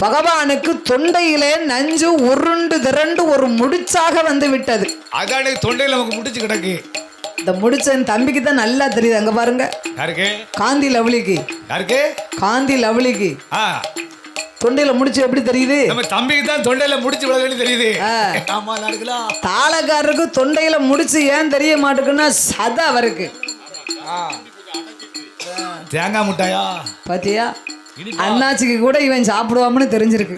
பகவானுக்கு தொண்டையிலே நஞ்சு உருண்டு திரண்டு ஒரு முடிச்சாக வந்து விட்டது. தொண்டையில நமக்கு முடிச்சு கிடக்கு. இந்த முடிச்ச தம்பிக்கு தான் நல்லா தெரியுது. அங்க பாருங்க, காந்தி லவ்லிக்கு. காந்தி லவ்லிக்கு தொண்டையில முடிச்சு எப்படி தெரியுது? நம்ம தம்பிக்கு தான் தொண்டையில முடிச்சு தெரியுது. தாளக்காரருக்கு தொண்டையில முடிச்சு ஏன் தெரிய மாட்டேங்குன்னா சதை அவருக்கு. தேங்காய் முட்டாயா பாத்தியா? அண்ணாச்சிக்கு கூட இவன் சாப்பிடுவான்னு தெரிஞ்சிருக்கு.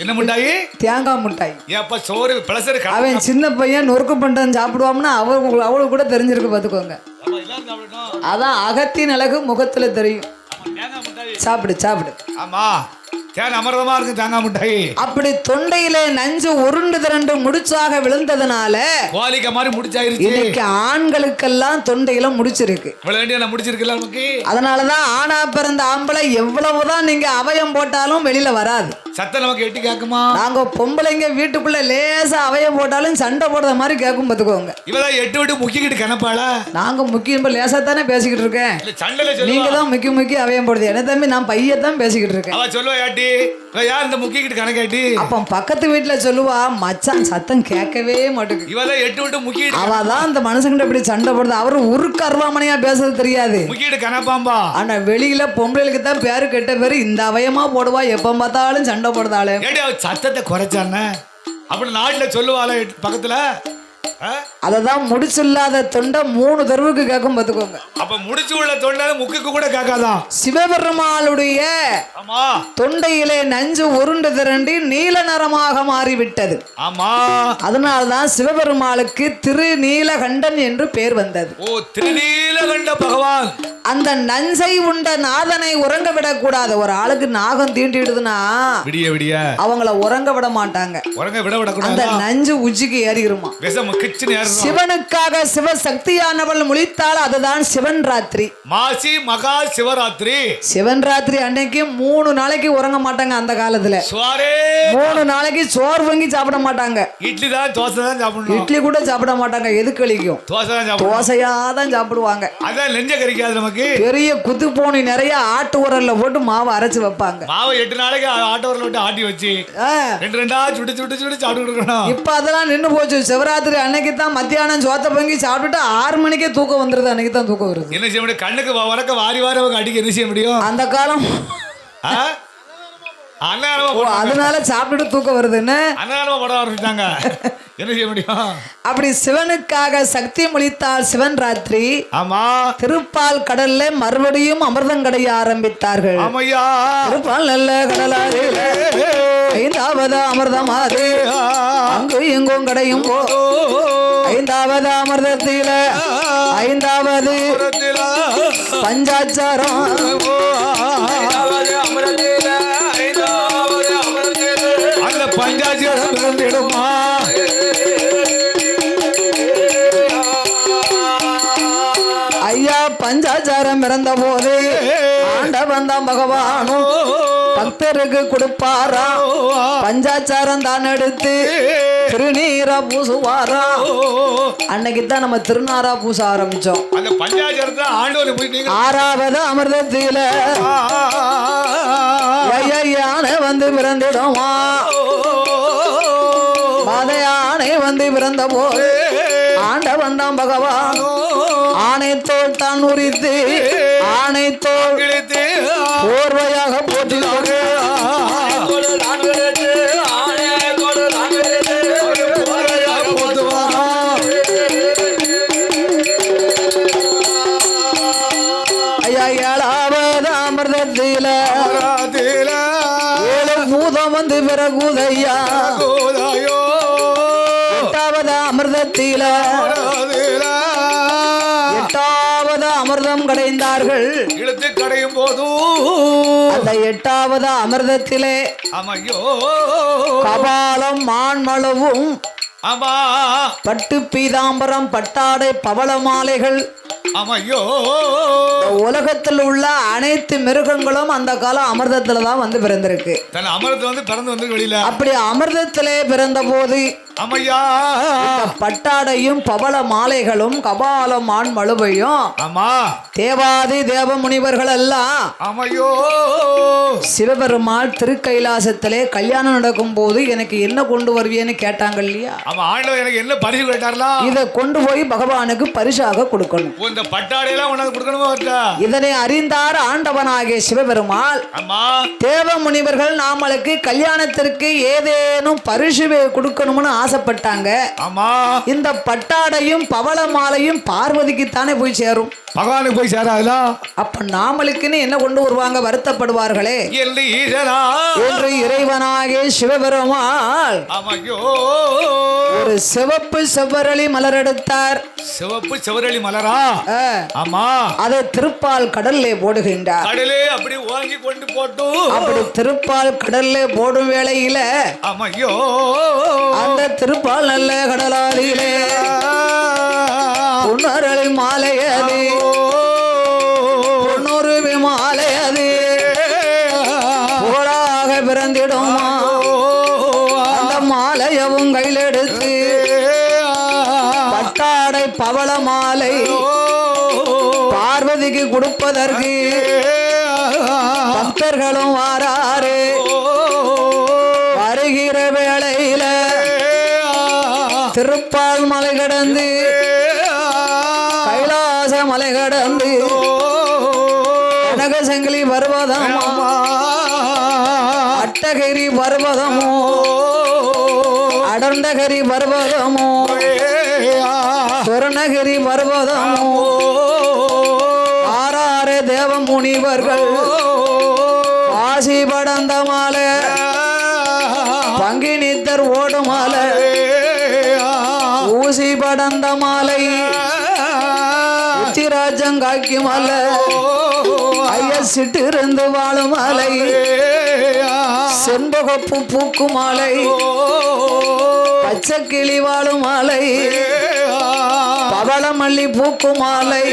என்ன முட்டாயி? தேங்காய் முட்டாய். ஏப்பா சோறு பிளசர். அவன் சின்ன பையன் நொறுக்கு பண்றான் சாப்பிடுவான்னு அவளுக்கு கூட தெரிஞ்சிருக்கு பாத்துக்கோங்க. அதான் அகத்தின் அழகு முகத்துல தெரியும். சாப்பிடு சாப்பிடு. ஆமா அமிர்தமா இருக்கு தேங்காய் முட்டாய். அப்படி தொண்டையிலே நஞ்சு உருண்டு திரண்டு முடிச்சாக விழுந்ததுனால கோலிக்க மாதிரி முடிச்சாயிருச்சு. இன்னைக்கு ஆண்களுக்கெல்லாம் தொண்டையில முடிச்சிருக்கு. அதனாலதான் ஆனா பிறந்த ஆம்பளை எவ்வளவுதான் நீங்க அவயம் போட்டாலும் வெளியில வராது. சத்தம் நமக்கு எட்டி கேக்குமா? நாங்க பொம்பளைங்க வீட்டுக்குள்ள லேசா அவயம் போட்டாலும் சண்டை போடுற மாதிரி கேட்கும் பாத்துக்கோங்க. இவதான் எட்டு விட்டு முக்கிக்கிட்டு கணப்பாள. நாங்க முக்கியம் லேசா தானே பேசிக்கிட்டு இருக்கேன். நீங்க தான் முக்கி அவயம் போடுது. என்ன தம்பி நான் பையத்தான் பேசிக்கிட்டு இருக்கேன். அப்ப பக்கத்து வீட்டுல சொல்லுவா, மச்சான் சத்தம் கேட்கவே மாட்டேங்குது. அவதான் அந்த மனுஷங்கிட்ட இப்படி சண்டை போடுது. அவரு உருக்கு அருவாமனையா பேசுறது தெரியாது. ஆனா வெளியில பொம்பளைகளுக்கு தான் பேரு கெட்ட பேரு. இந்த அவயமா போடுவா, எப்ப பார்த்தாலும் சண்டை போடுதாளே. சத்தத்தை குறைச்சான அப்படி நாட்டுல சொல்லுவாள பக்கத்துல அததான் முடிச்சில்லாத தொண்டை 3 தெருவுக்கு கேட்கும் பாத்துக்கோங்க. அப்ப முடிச்சு உள்ள தொண்டை முக்குக்கு கூட கேட்காதான். சிவபெருமாளுடைய ஆமா தொண்டையிலே நஞ்சு உருண்டு திரண்டி நீல நிறமாக மாறிவிட்டது. ஆமா அதனால்தான் சிவபெருமாளுக்கு திருநீலகண்டன் என்று பேர் வந்தது. ஓ திருநீலகண்ட பகவான். அந்த நஞ்சை உண்ட நாதனை உறங்க விடக்கூடாது. ஒரு ஆளுக்கு நாகம் தீண்டிடுதுன்னா விடிய விடிய அவங்கள உறங்க விட மாட்டாங்க. உறங்க விட விடக்கூடாது. அந்த நஞ்சு உச்சிக்கு ஏறிடுமா. சிவனுக்காக சிவசக்தியானவள் முழித்தாள். அதுதான் சிவன் ராத்திரி. மாசி மகா சிவராத்திரி. சிவன் ராத்திரி அன்னைக்கு 3 நாளைக்கு உறங்க மாட்டாங்க. அந்த காலத்துல 3 நாளைக்கு சோறு வாங்கி சாப்பிட மாட்டாங்க. இட்லி தான் தோசை தான் சாப்பிடணும். இட்லி கூட சாப்பிட மாட்டாங்க. எது கழிக்கும்? தோசையா தான் சாப்பிடுவாங்க. அதான் நெஞ்ச கறிக்காது நமக்கு. பெரிய குத்து போனி நிறைய ஆட்டு உரல்ல போட்டு மாவு அரைச்சு வைப்பாங்க. மாவு 8 நாளைக்கு ஆட்டு உரல்ல போட்டு ஆட்டி வச்சு 2 சுட்டு சுட்டு சுட்டு சாப்பிட்டு இருக்கணும். இப்ப அதெல்லாம் நின்னு போச்சு. சிவராத்திரி அன்னைக்கு தான் மத்தியானம் சோத்த பொங்கி சாப்பிட்டுட்டு 6 மணிக்கே தூக்கம் வந்துருது. அன்னைக்கு தான் தூக்கம் வருது. என்ன செய்ய முடியும்? கண்ணுக்கு வரக்க வாரி வாரி அவங்க அடிக்க என்ன செய்ய முடியும்? அந்த காலம் அதனால சாப்பிட்டுட்டு தூக்கம் வருதுன்னு பட ஆரம்பிச்சாங்க. என்ன செய்ய முடியும்? அப்படி சிவனுக்காக சக்தி முழித்தால் சிவன் ராத்திரி. ஆமா திருப்பால் கடல்ல மறுபடியும் அமிர்தம் கடைய ஆரம்பித்தார்கள். ஆமையா திருப்பால் நல்ல கடலாறு 5வது அமிர்தமாது அங்கு எங்கும் கடையும் 5வது அமிர்தத்தில 5வது பஞ்சாச்சாரம் அந்த பஞ்சாச்சாரம் பிறந்திடுமா? ஐயா பஞ்சாச்சாரம் பிறந்த போது ஆண்டவன் தான் பகவானும் பக்தருக்கு கொடுப்பாரா. பஞ்சாச்சாரம் தான் எடுத்து திருநீரா பூசுவாரா. அன்னைக்கு தான் நம்ம திருநாரா பூச ஆரம்பிச்சோம். அந்த பஞ்சாச்சாரத்தை ஆண்டவனை போய் 6வது அமிர்தத்தில யானை வந்து பிறந்திடுமா. யானை வந்து பிறந்த போது ஆண்டவன் தான் பகவான் ஆணைத்தோல் தான் உரித்து ஆணைத்தோல் போர்வையாக போட்டு ஐயா 7வது அமிர்தத்தில 7 பூதம் வந்து பிறகுதையா. 8வது அமிர்தத்தில 8வது அமிர்தம் கடைந்தார்கள். இழுத்து கடையும் போதும் அந்த 8வது அமிர்தத்திலே கபாலம் மான்மளவும் பட்டு பீதாம்பரம் பட்டாடை பவள மாலைகள் உலகத்தில் உள்ள அனைத்து மிருகங்களும் அந்த காலம் அமிர்தத்துல தான் வந்து பிறந்திருக்கு. அப்படி அமிர்தத்திலே பிறந்த போது பட்டாடையும் பவள மாலைகளும் கபாலம் ஆண் மழுவையும் தேவாதி தேவ முனிவர்கள் எல்லாம் சிவபெருமாள் திருக்கைலாசத்திலே கல்யாணம் நடக்கும் போது எனக்கு என்ன கொண்டு வருவியன்னு கேட்டாங்க இல்லையா. எனக்கு என்ன பரிசு கேட்டார்களா? இதை கொண்டு போய் பகவானுக்கு பரிசாக கொடுக்கணும். இதனை அறிந்தார் ஆண்டவனாகிய சிவபெருமாள். தேவ முனிவர்கள் நாமளுக்கு கல்யாணத்திற்கு ஏதேனும் பரிசு கொடுக்கணும்னு ஆசைப்பட்டாங்க. இந்த பட்டாடையும் பவள மாலையும் பார்வதிக்கு தானே போய் சேரும். பகவானுக்கு போய் சேராதுல. அப்ப நாமளுக்குன்னு என்ன கொண்டு வருவாங்க? வருத்தப்படுவார்களே என்று இறைவனாகிய சிவபெருமாள் ஒரு சிவப்பு செவ்வரளி மலர் எடுத்தார். சிவப்பு செவ்வரளி மலரா? ஆமா. அதை திருப்பால் கடல்லே போடுகின்றார். கடலே அப்படி வாங்கி கொண்டு போட்டு அப்படி திருப்பால் கடல்லே போடும் வேளையில அந்த திருப்பால் நல்ல கடலாளிலே பொன்னரளி மாலையது பொன்னுருவி மாலையது போலாக பிறந்திடுமா. அந்த மாலையவும் கையில் எடுத்து பட்டாடை பவள மாலை பார்வதிக்கு கொடுப்பதற்கு பக்தர்களும் வாராரு. வருகிற வேளையில திருப்பால் மலை கடந்து கைலாச மலை கடந்து கனகசங்கிலி பர்வதமோ அட்டகிரி பர்வதமோ அடர்ந்தகிரி பர்வதமோ சுவர்ணகிரி பர்வதம் ஆறாறு தேவ முனிவர்கள் ஆசி படந்த மாலை பங்கினித்தர் ஓடு மாலை ஊசி படந்த மாலை உத்திராஜங்காக்கி மாலை ஐயசிட்டு இருந்து வாழும் மாலை செண்பகப்பு பூக்கு மாலை பச்சை கிளி வாழும் மாலை பவளமல்லி பூக்கு மாலை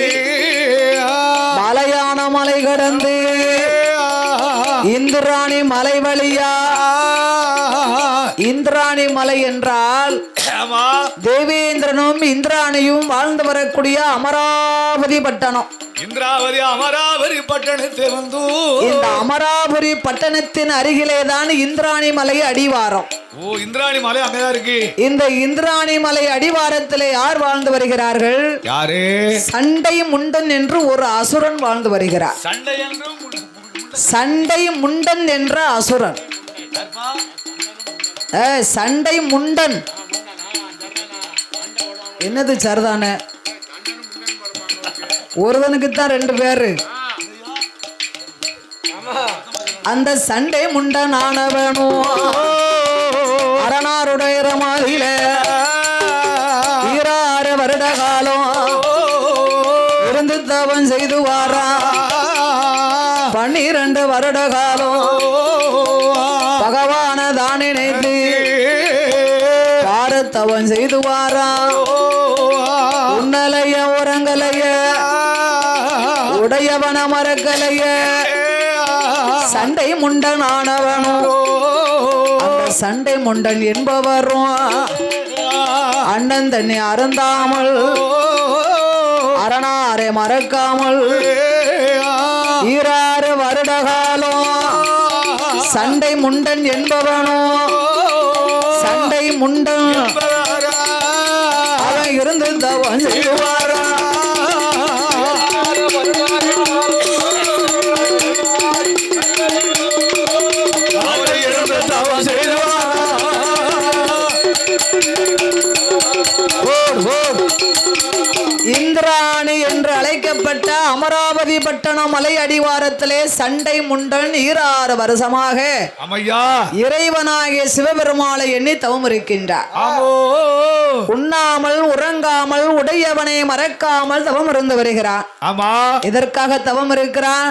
மலையான மலை கடந்து இந்திராணி மலை வழியா இந்திராணி மலை என்றால் தேவேந்திரனும் இந்திராணியும் வாழ்ந்து வரக்கூடிய அமராவதி பட்டணம். இந்திராவதி அமராவதி பட்டணத்தை வந்து இந்த அமராவதி பட்டணத்தின் அருகிலே தான் இந்திராணி மலை அடிவாரம். ஓ, இந்திராணி மலை அங்கதான் இருக்கு. இந்த இந்திராணி மலை அடிவாரத்திலே யார் வாழ்ந்து வருகிறார்கள்? யாரு? சண்டை முண்டன் என்று ஒரு அசுரன் வாழ்ந்து வருகிறார். சண்டை முண்டன் என்ற அசுரன். சண்டை முண்டன் என்னது சரிதானே? ஒருவனுக்கு தான் 2 பேரு. அந்த சண்டை முண்டன் ஆனவனும் அரணாருடைய மாதிரில 26 வருட காலம் இருந்து தவம் செய்து வாரா. 12 வருட காலம் பகவான தான் நினைத்து பாரத்தவன் செய்து வாரா. உன்னலைய உரங்கலைய உடையவன மரக்கலைய சண்டை முண்டன் ஆனவனும் அந்த சண்டை முண்டன் என்பவரும் அண்ணன் தன்னை அருந்தாமல் அரணாரை மறக்காமல் 26 வருட காலம் சண்டை முண்டன் என்பவனும் சண்டை முண்டன் அவன் இருந்து தவம் செய்வாரா. இந்திராணி என்று அழைக்கப்பட்ட அமராவதி பட்டண மலை அடிவாரத்திலே சண்டை முண்டன் 26 வருஷமாக இறைவனாகிய சிவபெருமாளை எண்ணி தவம் இருக்கின்றார். உண்ணாமல் உறங்காமல் உடையவனை மறக்காமல் தவம் இருந்து வருகிறான். இதற்காக தவம் இருக்கிறான்.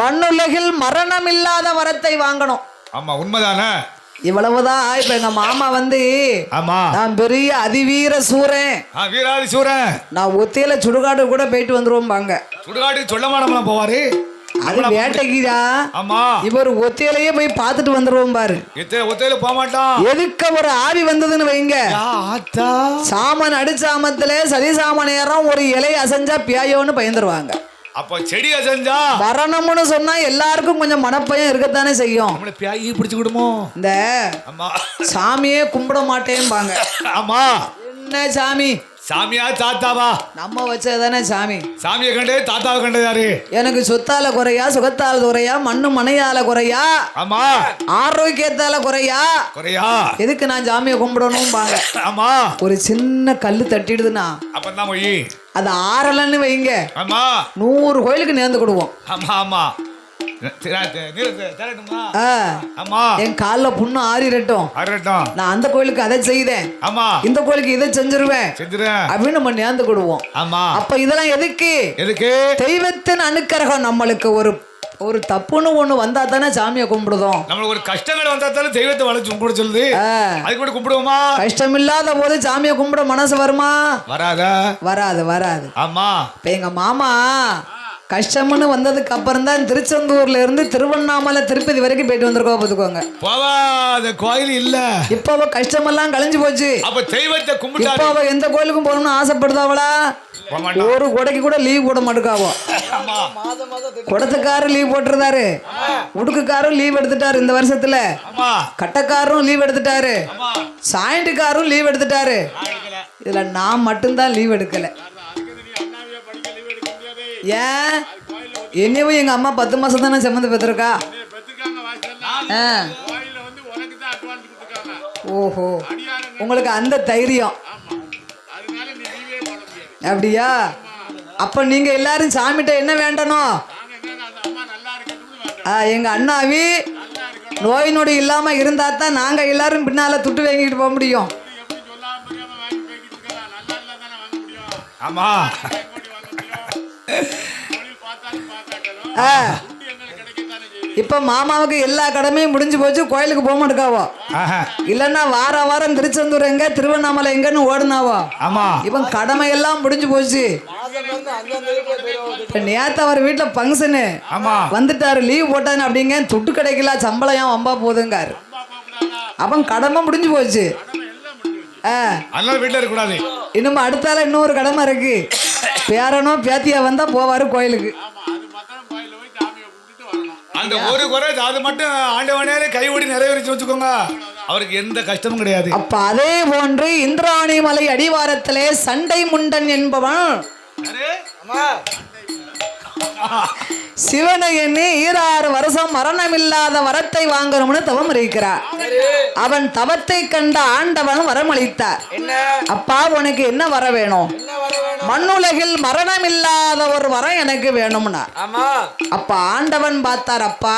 மண்ணுலகில் மரணம் இல்லாத வரத்தை வாங்கணும். ஆமா, உண்மைதானே? இவ்வளவுதான். இப்ப எங்க மாமா வந்து நான் பெரிய அதிவீர சூரன், வீராதி சூரன், நான் ஒத்தையில சுடுகாடு கூட போயிட்டு வந்துருவோம் பாங்க. சுடுகாட்டுக்கு சொல்ல மாட்டோம் போவாரு. அது வேட்டைக்குதா. ஆமா, இவர் ஒத்தையிலேயே போய் பார்த்துட்டு வந்துருவோம் பாரு. ஒத்தையில போக மாட்டோம். எதுக்கு ஒரு ஆவி வந்ததுன்னு வைங்க, சாமன் அடிச்சாமத்துல சதி சாம நேரம் ஒரு இலை அசைஞ்சா பியாயோன்னு பயந்துருவாங்க. அப்ப செடி அசைஞ்சா வரணும்னு சொன்னா எல்லாருக்கும் கொஞ்சம் மனப்பயம் இருக்கத்தானே செய்யும். பியாயி பிடிச்சுக்கிடுமோ? இந்த சாமியே கும்பிட மாட்டேன்பாங்க. ஆமா, என்ன சாமி? சாமியா தாத்தாவா? நம்ம வச்சதானே சாமி. சாமியை கண்டே தாத்தாவை கண்டது யாரு? எனக்கு சொத்தால குறையா, சுகத்தால குறையா, மண்ணு மனையால குறையா, ஆமா, ஆரோக்கியத்தால குறையா, எதுக்கு நான் சாமியை கும்பிடணும் பாங்க. ஆமா, ஒரு சின்ன கல்லு தட்டிடுதுன்னா அப்பதான் போய் அது ஆறலன்னு வைங்க, ஆமா, 100 கோயிலுக்கு நேர்ந்து கொடுவோம். ஆமா ஆமா, என் கால்ல புண்ணு ஆறிரட்டும், நான் அந்த கோயிலுக்கு அதை செய்தேன், இந்த கோயிலுக்கு இதை செஞ்சிருவேன் அப்படின்னு நம்ம நேர்ந்து கொடுவோம். அப்ப இதெல்லாம் எதுக்கு? தெய்வத்தின் அனுக்கிரகம். நம்மளுக்கு ஒரு தப்புன்னு ஒண்ணு வந்தா தானே சாமியை கும்பிடுதோம். நம்மளுக்கு ஒரு கஷ்டங்கள் வந்தா தானே தெய்வத்தை வளைச்சு கும்பிட சொல்லுது. அது கூட கும்பிடுவோமா? கஷ்டம் இல்லாத போது சாமியை கும்பிட மனசு வருமா? வராதா? வராது வராது. ஆமா, இப்ப எங்க மாமா கஷ்டம்னு வந்ததுக்கு அப்புறம் தான் திருச்செந்தூர்ல இருந்து திருவண்ணாமலை திருப்பதி வரைக்கும் போயிட்டு வந்திருக்கோம். பாத்துக்கோங்க. போவாத கோயில் இல்ல. இப்ப அவ கஷ்டமெல்லாம் கழிஞ்சு போச்சு. அப்ப தெய்வத்தை கும்பிட்டா இப்ப அவ எந்த கோயிலுக்கும் போகணும்னு ஆசைப்படுதாவளா? ஒரு கொடைக்கு கூட லீவ் போட மாட்டுக்காவோ. குடத்துக்காரரும் லீவ் போட்டுருந்தாரு, உடுக்குக்காரும் லீவ் எடுத்துட்டாரு இந்த வருஷத்துல, கட்டக்காரரும் லீவ் எடுத்துட்டாரு, சாயண்டுக்காரும் லீவ் எடுத்துட்டாரு. இதுல நான் மட்டும்தான் லீவ் எடுக்கல. ஏன்? என்னவும் எங்க அம்மா 10 மாசம் தானே செம்மந்து பெற்றிருக்கா. ஓஹோ, உங்களுக்கு அந்த தைரியம். அப்படியா? அப்ப நீங்க எல்லாரும் சாமிகிட்ட என்ன வேண்டணும்? எங்க அண்ணாவி நோய் நொடி இல்லாம இருந்தா தான் நாங்க எல்லாரும் பின்னால துட்டு வாங்கிட்டு போக முடியும். ஆமா. இப்ப மாமாவுக்கு எல்லா கடமையும் முடிஞ்சு போச்சு, கோயிலுக்கு போக மாட்டேக்காவோ. இல்லன்னா வாரம் திருச்செந்தூர் எங்க திருவண்ணாமலை எங்கன்னு ஓடுனாவோ. ஆமா. இப்ப கடமை எல்லாம் முடிஞ்சு போச்சு. நேத்து அவர் வீட்டுல பங்கனு வந்துட்டாரு, லீவ் போட்டாரு அப்படிங்க, துட்டு கிடைக்கல, சம்பளம் ஏன் வம்பா போதுங்காரு. அப்ப கடமை முடிஞ்சு போச்சு. வீட்டுல இருக்க கூடாது. இன்னும் அடுத்தால இன்னொரு கடமை இருக்கு. பேரனோ பேத்தியா வந்தா போவாரு கோயிலுக்கு. அந்த ஒரு குறை அது மட்டும் ஆண்டவனே கைவிடி நிறைவேறிச்சு வச்சுக்கோங்க, அவருக்கு எந்த கஷ்டமும் கிடையாது. அப்ப அதே போன்று இந்திராணி மலை அடிவாரத்திலே சண்டை முண்டன் என்பவன் சிவனை எண்ணி 26 வருஷம் மரணமில்லாத வரத்தை வாங்கணும்னு தவம் இருக்கிறார். அவன் தவத்தை கண்ட ஆண்டவன் வரமளித்தார். அப்பா உனக்கு என்ன வர வேணும்? மண்ணுலகில் மரணம் இல்லாத ஒரு வரம் எனக்கு வேணும்னா. அப்ப ஆண்டவன் பார்த்தார், அப்பா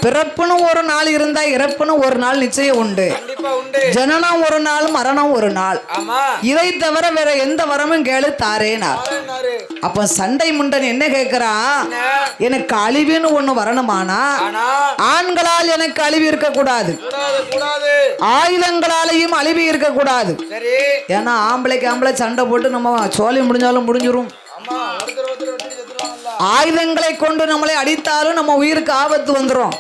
பிறப்புன்னு ஒரு நாள் இருந்தா இறப்புன்னு ஒரு நாள் நிச்சயம் உண்டு. ஜனனம் ஒரு நாள், மரணம் ஒரு நாள். இதை தவிர வேற எந்த வரமும் கேளு தாரேனார். அப்ப சண்டை முண்டன் என்ன கேட்கிறான்? எனக்கு அழிவுன்னு ஒண்ணு வரணுமானா ஆண்களால் எனக்கு அழிவு இருக்க கூடாது, ஆயுதங்களாலையும் அழிவு இருக்க கூடாது. ஏன்னா ஆம்பளைக்கு ஆம்பளை சண்டை போட்டு நம்ம சோழி முடிஞ்சாலும் முடிஞ்சிரும். ஆயுதங்களை கொண்டு நம்மளை அடித்தாலும் நம்ம உயிருக்கு ஆபத்து வந்துரும்.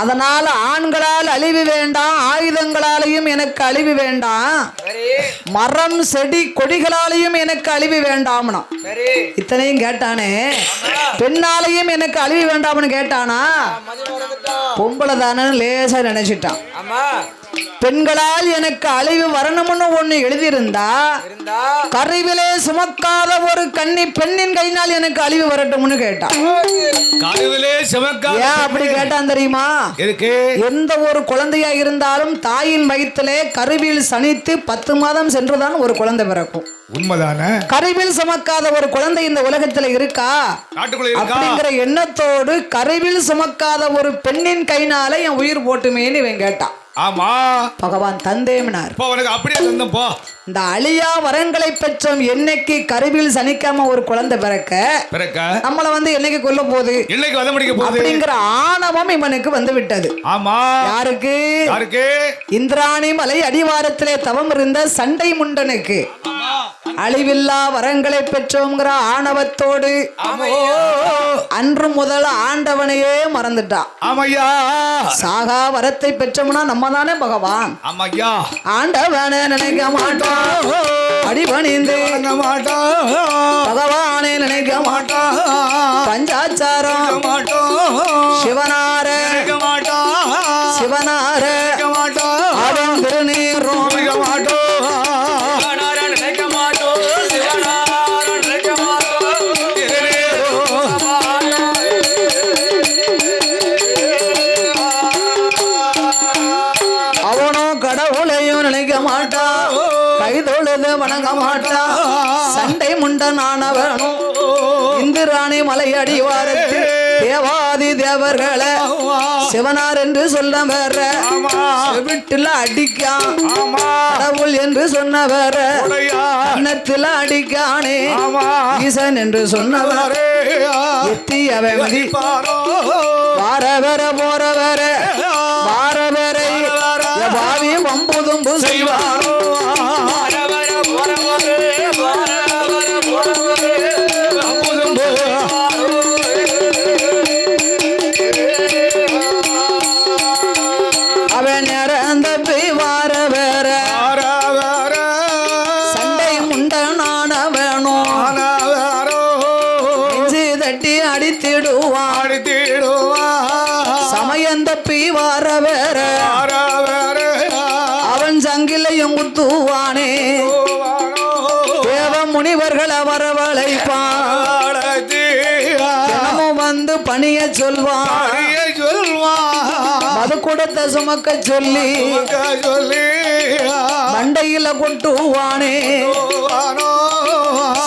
அதனால ஆண்களால் அழிவு வேண்டாம், ஆயுதங்களாலையும் எனக்கு அழிவு வேண்டாம், மரம் செடி கொடிகளாலையும் எனக்கு அழிவு வேண்டாம்னா. இத்தனையும் கேட்டானே, பெண்ணாலையும் எனக்கு அழிவு வேண்டாம்னு கேட்டானா? பொம்பளை தானே லேசா நினைச்சிட்டான். பெண்களால் எனக்கு அழிவு வரணும்னு ஒண்ணு எழுதியிருந்தா கருவிலே சுமக்காத ஒரு கன்னி பெண்ணின் கையினால் எனக்கு அழிவு வரட்டும்னு கேட்டான். ஏன் அப்படி கேட்டான் தெரியுமா? எந்த ஒரு குழந்தையா இருந்தாலும் தாயின் வயிற்றிலே கருவில் சனித்து 10 மாதம் சென்றுதான் ஒரு குழந்தை பிறக்கும். உண்மைதானே? கருவில் சுமக்காத ஒரு குழந்தை இந்த உலகத்துல இருக்கா அப்படிங்கிற எண்ணத்தோடு கருவில் சுமக்காத ஒரு பெண்ணின் கையினால என் உயிர் போட்டுமேன்னு இவன் கேட்டான். ஆமா, பகவான் தந்தேமினார். அப்படியே தந்தம் போ. இந்த அழியா வரங்களை பெற்றோம் என்னைக்கு கருவில் சனிக்காம ஒரு குழந்தை பிறக்க நம்மள என்னைக்கு கொல்ல போகுது, என்னைக்கு வத முடிக்க போகுது அப்படிங்கிற ஆணவம் இவனுக்கு வந்து விட்டது. ஆமா. யாருக்கு? இந்திராணி மலை அடிவாரத்திலே தவம் இருந்த சண்டை முண்டனுக்கு அழிவில்லா வரங்களை பெற்றோங்கிற ஆணவத்தோடு அன்று முதல் ஆண்டவனையே மறந்துட்டான். சாகா வரத்தை பெற்றோம்னா நம்ம தானே பகவான். ஆண்டவனை நினைக்க மாட்டோம், அடிபணிந்து பகவானே நினைக்க மாட்டோம், பஞ்சாச்சாரம் சிவனார சிவனார அவன் திருநீரும் வணங்க மாட்டா. சண்டை முண்டனானவனும் இந்திராணி மலை அடிவாரத்தில் தேவாதி தேவர்களை சிவனார் என்று சொல்ல வேற வீட்டுல அடிக்கான், கடவுள் என்று சொன்ன வேற அன்னத்துல அடிக்கானே ஈசன் என்று சொன்னவர் எத்தியவன் வார வேற போற வேற வார வேற பாவி வம்புதும்பு செய்வாரோ. அவன் இறந்த வார வேற சண்டை முண்டனான வேணும் நெஞ்சு தட்டி அடித்திடுவான், சமயந்தப்பி வார வேற அவன் சங்கிலையும் குத்துவானே, தேவ முனிவர்களை வரவழைப்பான், வந்து பணிய சொல்வான், மது கூடத்தை சுமக்க சொல்லி மண்டையில கொட்டுவானே,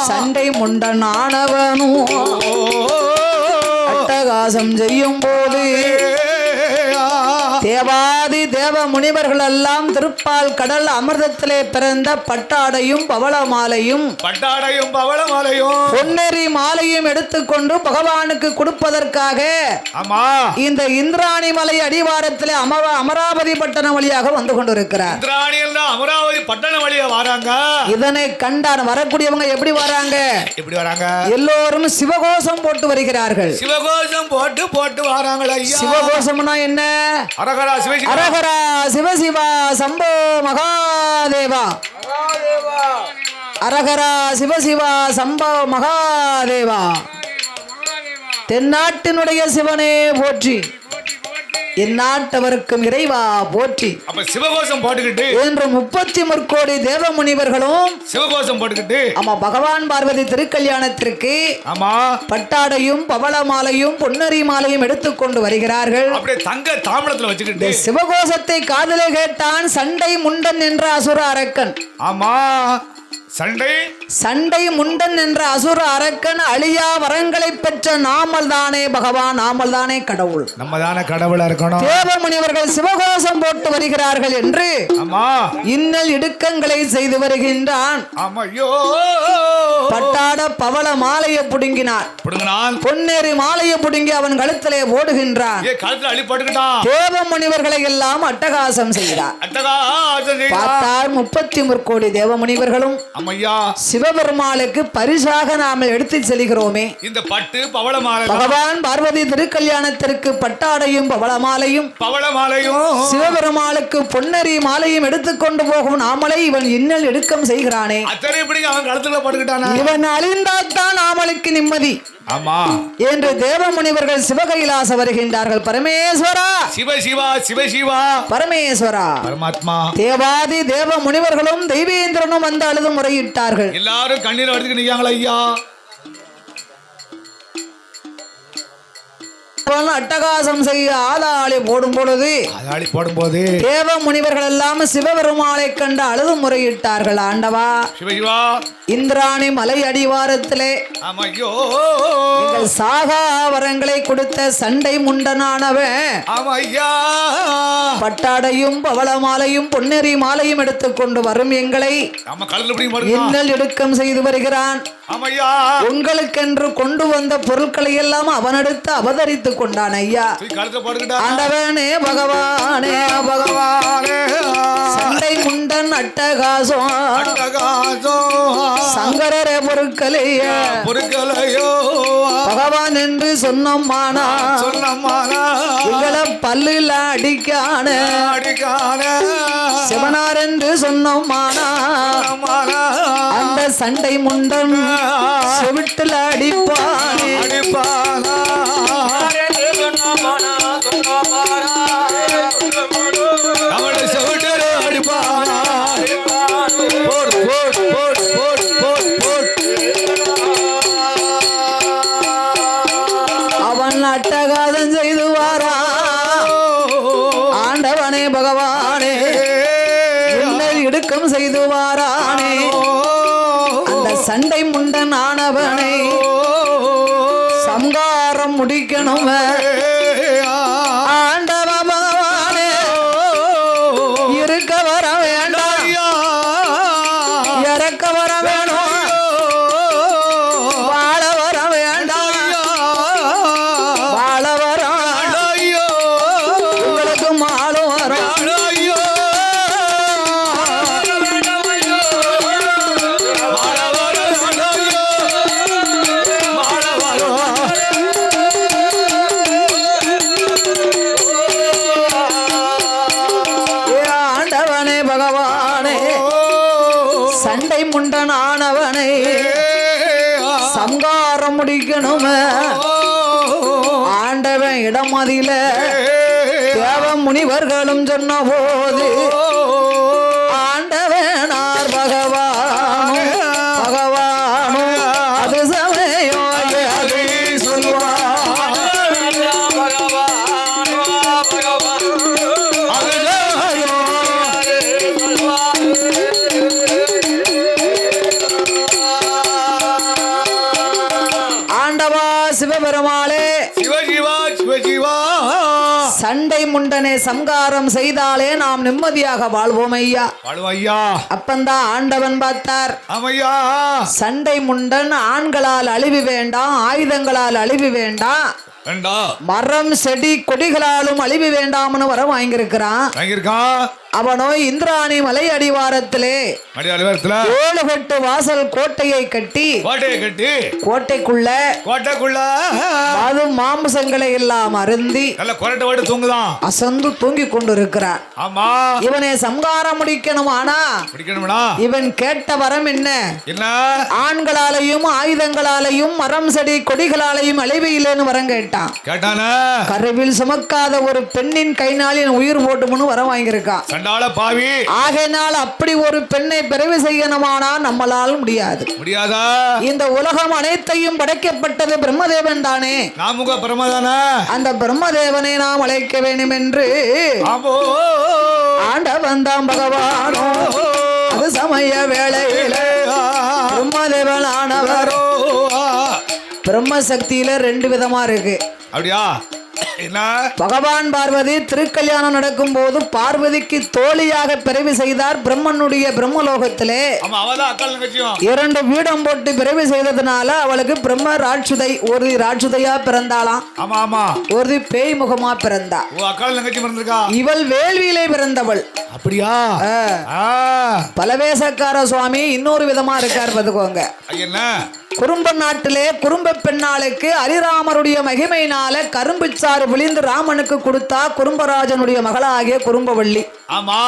சண்டை முண்டன் ஆனவனும் அட்டகாசம் செய்யும் போது தேவாதி தேவ முனிவர்கள் எல்லாம் திருப்பால் கடல் அமிர்தத்திலே பிறந்த பட்டாடையும் பவளமாலையும் பொன்னெறி மாலையும் எடுத்துக்கொண்டு பகவானுக்கு கொடுப்பதற்காக ஆமா இந்த இந்திராணி மலை அடிவாரத்திலே அமராவதி பட்டணம் வழியாக வந்து கொண்டிருக்கிறார். அமராவதி பட்டணம் வழியா வராங்க. இதனை கண்டான் வரக்கூடியவங்க எப்படி வராங்க? எல்லோரும் சிவகோஷம் போட்டு வருகிறார்கள். சிவகோஷம் போட்டு வராங்களா? சிவகோஷம்னா என்ன? அரகரா சிவசிவா சம்போ மகாதேவா. அரகரா சிவசிவா சம்போ மகாதேவா. தென்னாட்டினுடைய சிவனே போற்றி, எந்நாட்டவருக்கும் இறைவா போற்றி. அப்ப சிவகோஷம் போட்டுக்கிட்டு என்று 30 முற்கோடி தேவ முனிவர்களும் சிவகோஷம் போட்டுக்கிட்டு ஆமா பகவான் பார்வதி திருக்கல்யாணத்திற்கு ஆமா பட்டாடையும் பவளமாலையும் பொன்னரி மாலையும் எடுத்துக்கொண்டு வருகிறார்கள். அப்படியே தங்க தாம்பளத்துல வச்சுக்கிட்டு சிவகோஷத்தை காதலே கேட்டான் சண்டை முண்டன் என்ற அசுர அரக்கன். ஆமா சண்டை முண்டன் என்ற அசுர அரக்கன் அழியா வரங்களை பெற்ற நாமல் தானே பகவான், நாமல் தானே கடவுள், நம்ம தானே கடவுளா இருக்கணும். தேவ முனிவர்கள் சிவகோஷம் போட்டு வருகிறார்கள் என்று இன்னல் இடுக்கங்களை செய்து வருகின்றான். பட்டாட பவள மாலையை புடுங்கினான், பொன்னேறி மாலையை புடுங்கி அவன் கழுத்திலே ஓடுகின்றான். தேவ முனிவர்களை எல்லாம் அட்டகாசம் செய்தார். பார்த்தார் 30 முற்கோடி தேவ முனிவர்களும் சிவபெருமாளுக்கு பரிசாக நாம் எடுத்து செல்கிறோமே இந்த பட்டு பவளமாலை. பகவான் பார்வதி திருக்கல்யாணத்திற்கு பட்டாடையும் பவளமாலையும் சிவபெருமாளுக்கு பொன்னரி மாலையும் எடுத்துக்கொண்டு போகும் நாமலை இவன் இன்னல் எடுக்கம் செய்கிறானே, இவன் அழிந்தால்தான் நாமலுக்கு நிம்மதி என்று தேவ முனிவர்கள் சிவகைலாச வருகின்றார்கள். பரமேஸ்வரா சிவசிவா பரமேஸ்வரா பரமாத்மா. தேவாதி தேவ முனிவர்களும் தெய்வேந்திரனும் வந்து அழுது முறையிட்டார்கள். எல்லாரும் கண்ணீர் வடிச்சுக்கிட்டு ஐயா. அட்டகாசம் செய்ய ஆதாளி போடும் பொழுது தேவ முனிவர்கள் எல்லாம் சிவபெருமாளை கண்டு அழுது முறையிட்டார்கள். ஆண்டவா இந்திராணி மலை அடிவாரத்திலே சாகா வரங்களை கொடுத்த சண்டை முண்டனானவன் பட்டாடையும் பவளமாலையும் பொன்னெறி மாலையும் எடுத்துக்கொண்டு வரும் எங்களை இன்னல் எடுக்கம் செய்து வருகிறான். உங்களுக்கென்று கொண்டு வந்த பொருட்களை எல்லாம் அவனெடுத்து அபதரித்துக் கொண்டான். ஐயா ஆண்டவனே பகவானே சண்டை முண்டன் அட்டகாசம் சங்கரரே பொருட்களையோ பகவான் என்று சொன்னம்மானா உங்களை பல்லுல அடிக்கான சிவனார் என்று சொன்னம்மானா அந்த சண்டை முண்டன் செவிட்டுல அடிப்பானே. அவன் அட்டகாசம் செய்து வாரா. ஆண்டவனே பகவானே இன்னல் இடுக்கம் செய்து வாரானே. அந்த சண்டை முண்டன் ஆனவனை சங்காரம் முடிக்கணும். ஆண்டவ பகவானே இருக்க வர வேண்டாம், இறக்க வர வேணும், வாழ வர வேண்டாம், வாழ வர உங்களுக்கு மாலும் வரும். சண்டை முண்டன் ஆனவனை சங்காரம் முடிக்கணும். ஆண்டவன் இடமதில தேவ முனிவர்களும் சொன்ன போது ஆண்டவனார் பகவானும் அது சமயம் அதை சொல்வார். சிவபெருமாளே சிவஜீவா சிவஜீவா சண்டை முண்டனை சம்காரம் செய்தாலே நாம் நிம்மதியாக வாழ்வோம் ஐயா. ஐயா அப்பந்தான் ஆண்டவன் பார்த்தார். ஆமையா சண்டை முண்டன் ஆண்களால் அழிவு வேண்டாம், ஆயுதங்களால் அழிவு வேண்டாம், மரம் செடி கொடிகளாலும் அழிவு வேண்டாம்னு வரம் வாங்கியிருக்கிறான். அவனோ இந்திராணி மலை அடிவாரத்திலே 7 கட்டு வாசல் கோட்டையை கட்டி கோட்டைக்குள்ள அது மாம்சங்களை எல்லாம் அருந்தி அசந்து தூங்கி கொண்டிருக்கிறான். இவனை சம்காரம் முடிக்கணும். ஆனா இவன் கேட்ட வரம் என்ன? ஆண்களாலையும் ஆயுதங்களாலையும் மரம் செடி கொடிகளாலையும் அழிவு இல்லைன்னு வரம் கேட்டான். கருவில் சுமக்காத ஒரு பெண்ணின் கைனாலின் உயிர் போட்டும்னு வரம் வாங்கியிருக்கான். ஆகையினால் அப்படி ஒரு பெண்ணை பிறவி செய்யணுமானா நம்மளால் முடியாது. இந்த உலகம் அனைத்தையும் படைக்கப்பட்டது பிரம்மதேவன் தானே. அந்த பிரம்மதேவனை நாம் அழைக்க வேண்டும் என்று ஆண்டவன் தான் பகவானோ அது சமய வேளையில பிரம்மதேவன் ஆனவரோ. பிரம்மசக்தியில 2 விதமா இருக்கு. அப்படியா? பகவான் பார்வதி திருக்கல்யாணம் நடக்கும் போது பார்வதிக்கு தோழியாக பிறவி செய்தார். பிரம்மனுடைய பிரம்மலோகத்திலே 2 வீடம் போட்டு பிறவி செய்ததுனால அவளுக்கு பிரம்ம ராட்சுதை ஒரு ராட்சுதையா பிறந்தாளாம். ஒரு பேய் முகமா பிறந்தா. இவள் வேள்வியிலே பிறந்தவள். அப்படியா? பலவேசக்கார சுவாமி இன்னொரு விதமா இருக்கார் பாத்துக்கோங்க. குறும்ப நாட்டிலே குறும்ப பெண்ணாளுக்கு அரிராமருடைய மகிமையினால கரும்பு சாறு விழிந்து ராமனுக்கு கொடுத்தா குறும்பராஜனுடைய மகளாகிய குறும்பவள்ளி. ஆமா,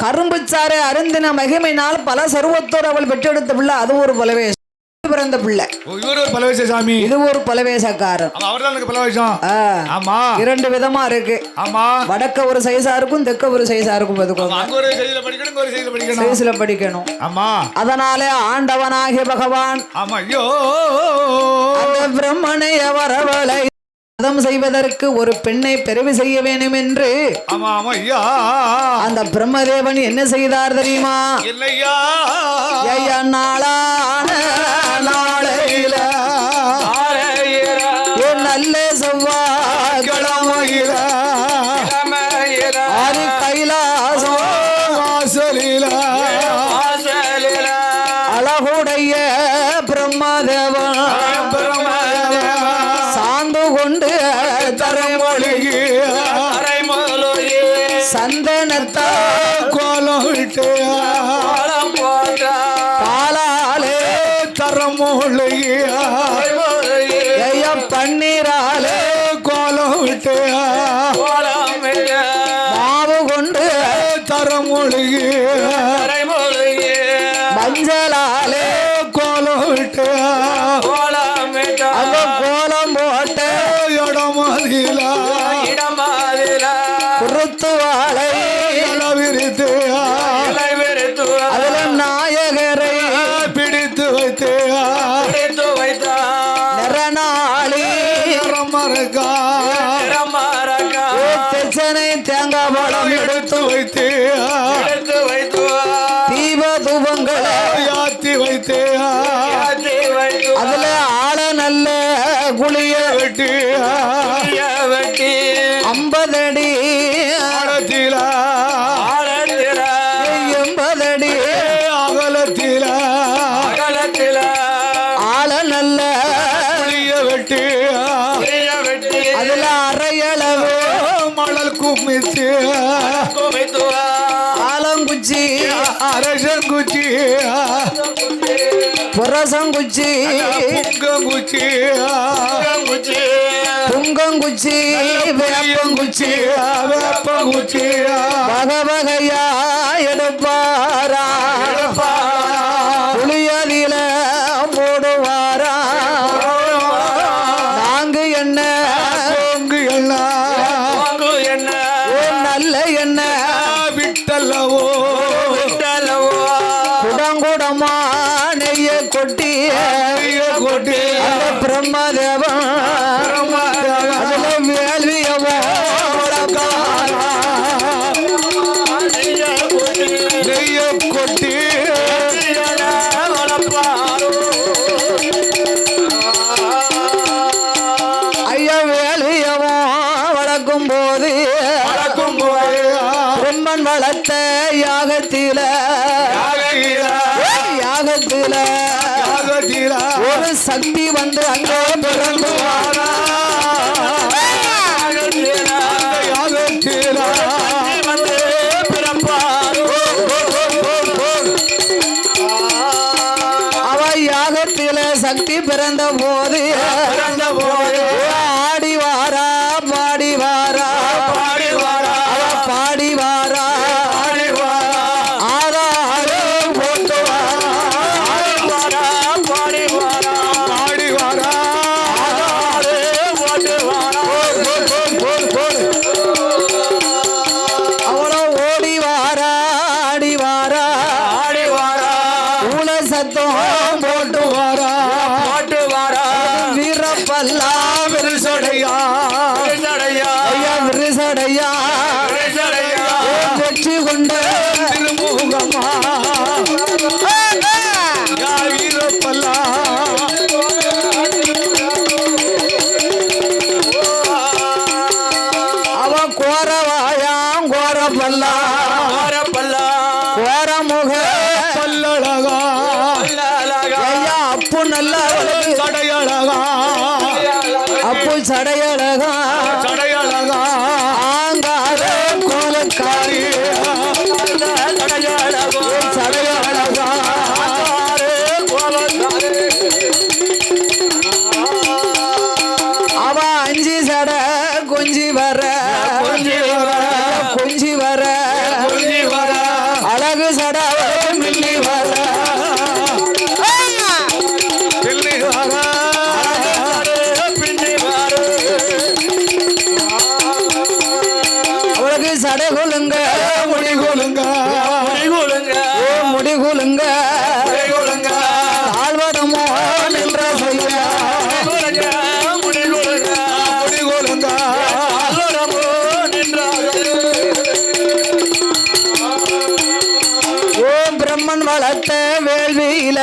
கரும்பு சாறு அருந்தின மகிமையினால் பல சர்வத்தோர் அவள் பெற்றெடுத்த பிள்ளை. அது ஒரு பலவேச பிறந்த பிள்ளை. இது ஒரு பலவேசக்காரன். 2 விதமா இருக்கு. வடக்க ஒரு சைஸா இருக்கும், தெற்க ஒரு சைஸா இருக்கும். சைஸ்ல படிக்கணும். அதனாலே ஆண்டவனாகிய பகவான் அந்த பிரம்மனை வரவளை செய்வதற்கு ஒரு பெண்ணை பிறவி செய்ய வேண்டும் என்று அந்த பிரம்மதேவன் என்ன செய்தார் தெரியுமா? நாளான நாளையில நல்ல செவ்வாய்க்கிழமையில அது கைலாசம் அழகுடைய பிரம்மதேவன் சாந்து கொண்டு சந்தனத்தா கோலம் விட்டு பாலாலே தரமொழியா பன்னீராலே கோலம் விட்டு மாவு கொண்டு தரமொழியா மஞ்சளாலே கோலம் விட்டு அந்த கோலம் போட்டு இடமாதிலா குருத்து வாழை விரித்து அதுல நாயகரை பிடித்து வைத்து நிறநாளி பிரச்சனை தேங்காய் பழம் எடுத்து வைத்து தீப தூபங்களை யாத்தி வைத்து அதுல ஆள நல்ல குளிய வெட்டி 50 அடி ஆழத்தில 80 அடி அகலத்தில ஆள நல்ல குளிய வெட்டி அதுல அரையளவு மணல் குமித்து ஆலங்குச்சி அரசங்குச்சி புரசங்குச்சி புங்கங்குச்சி வேப்பங்குச்சி வகை வகையா எடுப்பாரா புளியலில போடுவாரா நாங்கு என்ன நல்ல என்ன விட்டல்லவோ குடங்குடமா நெய்ய கொட்டி பிரம்மதேவன் அதுல வேள்வியவோ நெய்ய கொட்டி ஒரு சக்தி வந்து அங்கே பிறந்து வாரா வந்து பிறப்பாரோ அவ யாகத்தில சக்தி பிறந்த போது ஆடி வாரா பாடி வாரா அவ பாடி வாரா ஆறாறு போட்டு வாரா அவளோ ஓடி வாரா ஆடி வாரா ஊழ சத்தம் போட்டு வாரா வீரப்பல்லா விரிசடையா ஐயா விரிசடையா வெற்றி கொண்ட திருமுகமா வீரப்பல்லா அவ கோரவாயாம் கோரப்பல்லா கோரமுக பல்லழகா ஐயா அப்பு நல்ல அப்பு சடையழகா ஆங்கார கோலக்காரி சடையழகா அவ அஞ்சு சட கொஞ்சி வர அழகு சட மில்லி வர அவளுக்கு சடை கொள்ளுங்க முடி கொள்ளுங்க முடி கொள்ளுங்க ஆழ்வடமோ நின்ற செய்ய ஓம் பிரம்மன் வளர்த்த வேள்வியில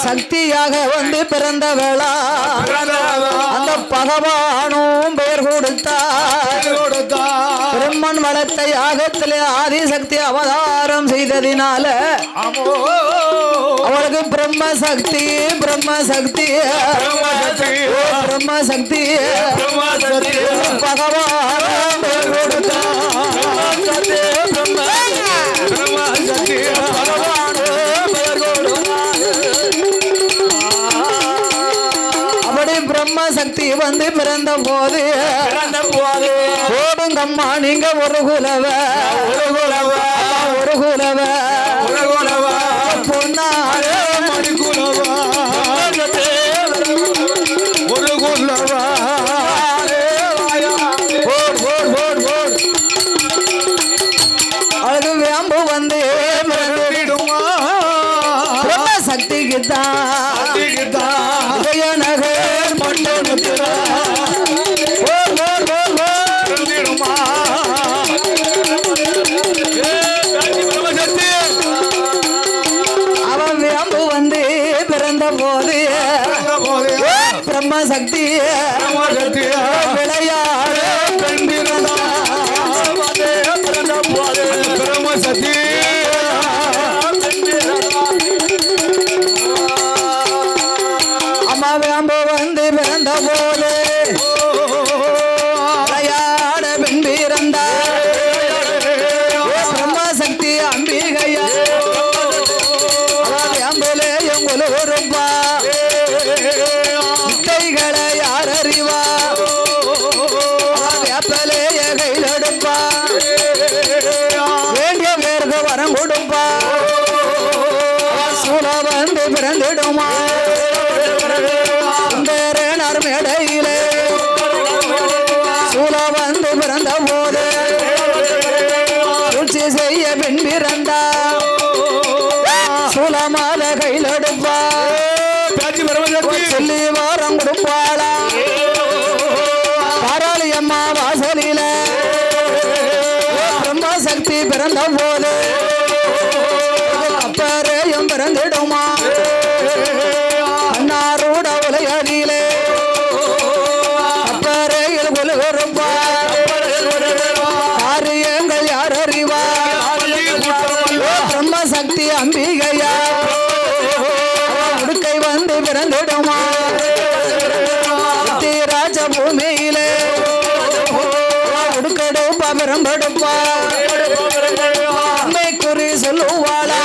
சக்தியாக வந்து பிறந்த வேளா அந்த பகவானும் பெயர் கொடுத்தார் பிரம்மன் வளர்த்த யாகத்திலே ஆதிசக்தி அவதாரம் செய்ததினால அவளுக்கு பிரம்ம சக்தி பகவான் பெயர் கொடுத்தார் அப்படி பிரம்ம சக்தி வந்து பிறந்த போது போடுங்கம்மா நீங்க ஒரு குலவ பொன்னார மணிக்குலவா ஒரு குலவா அழகு வேம்பு வந்து பிரம்ம சக்திக்கு தான் நகர் மண்டலத்துல அவன் வேம்பு வந்து பிறந்த போது பிரம்ம சக்தி விளையாட பிரம்மசக்தி அம்மா வேம்பு வந்து பிறந்த போது விளையாட பெண் பிறந்தா பிரம்மசக்தி அம்பிகையா வேம்புலே எங்குல ஒருப்பா வித்தைகளை யார் அறிவா வேப்பலைய கையில் எடுப்பா வேண்டிய பேருக்கு வரம் கொடுப்பா சூழ வந்து பிறந்திடுமா சுந்தரனார் மேடையிலே சூழ வந்து பிறந்த போது சூழ்ச்சி செய்ய பெண் பிறந்தா சூழமால கையில் எடுப்பா சொல்லி வாரம் கொடுப்பாளா பாராளி அம்மா வாசலில பிரம்ம சக்தி பிறந்த போது அப்பறையும் பிறந்திடுமா அன்னாரோட உலகிலே அப்பறையில் கொலுகருப்பா காரியங்கள் யார் அறிவா பிரம்ம சக்தி அம்பிகையா பிறந்திடுமா ராஜ பூமியிலே உடுக்கெடுப்பா பெரும்பெடுப்பா அம்மை குறி சொல்லுவாளா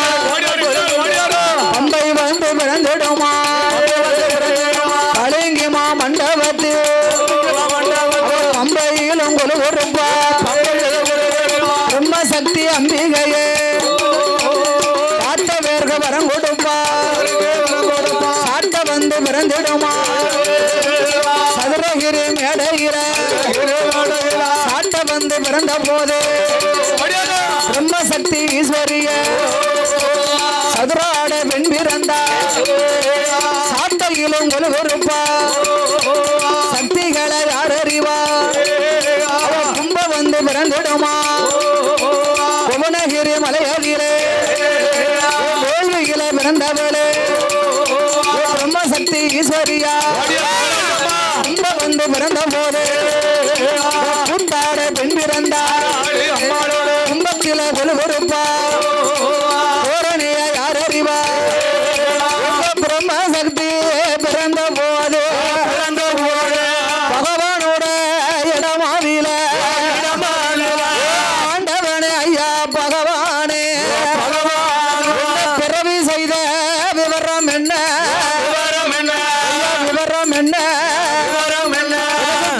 அம்பை வந்து பிறந்திடுமா கலிங்கிமா மண்டபத்தில் அம்பையிலும் கொலுவருப்பா பிரம்ம சக்தி அம்பிகையே காத்த வேர்க வரம் கொடுப்பா சாட்ட வந்து பிறந்திடுமா சதுரகிரி மேடையில சாட்ட வந்து பிறந்த போது பிரம்ம சக்தி ஈஸ்வரிய சதுராட பெண் பிறந்தா சாட்டையிலும் கொலுவருப்பா சக்திகளை யார் அறிவா கும்ப வந்து பிறந்திடுமா புவனகிரி மலையதிலே வேள்வியில பிறந்தவளே பிரம்ம சக்தி ஈஸ்வரியா கும்ப வந்து பிறந்த போது குண்டாட பெண் பிறந்தா கும்பத்தில கொலுவருப்பா ஓரணிய யார் அறிவா பிரம்ம சக்தி பிறந்த போது பகவானோட இடமாவில ஆண்டவனே ஐயா பகவானே பிறவி செய்த விவரம் என்ன விவரம் என்ன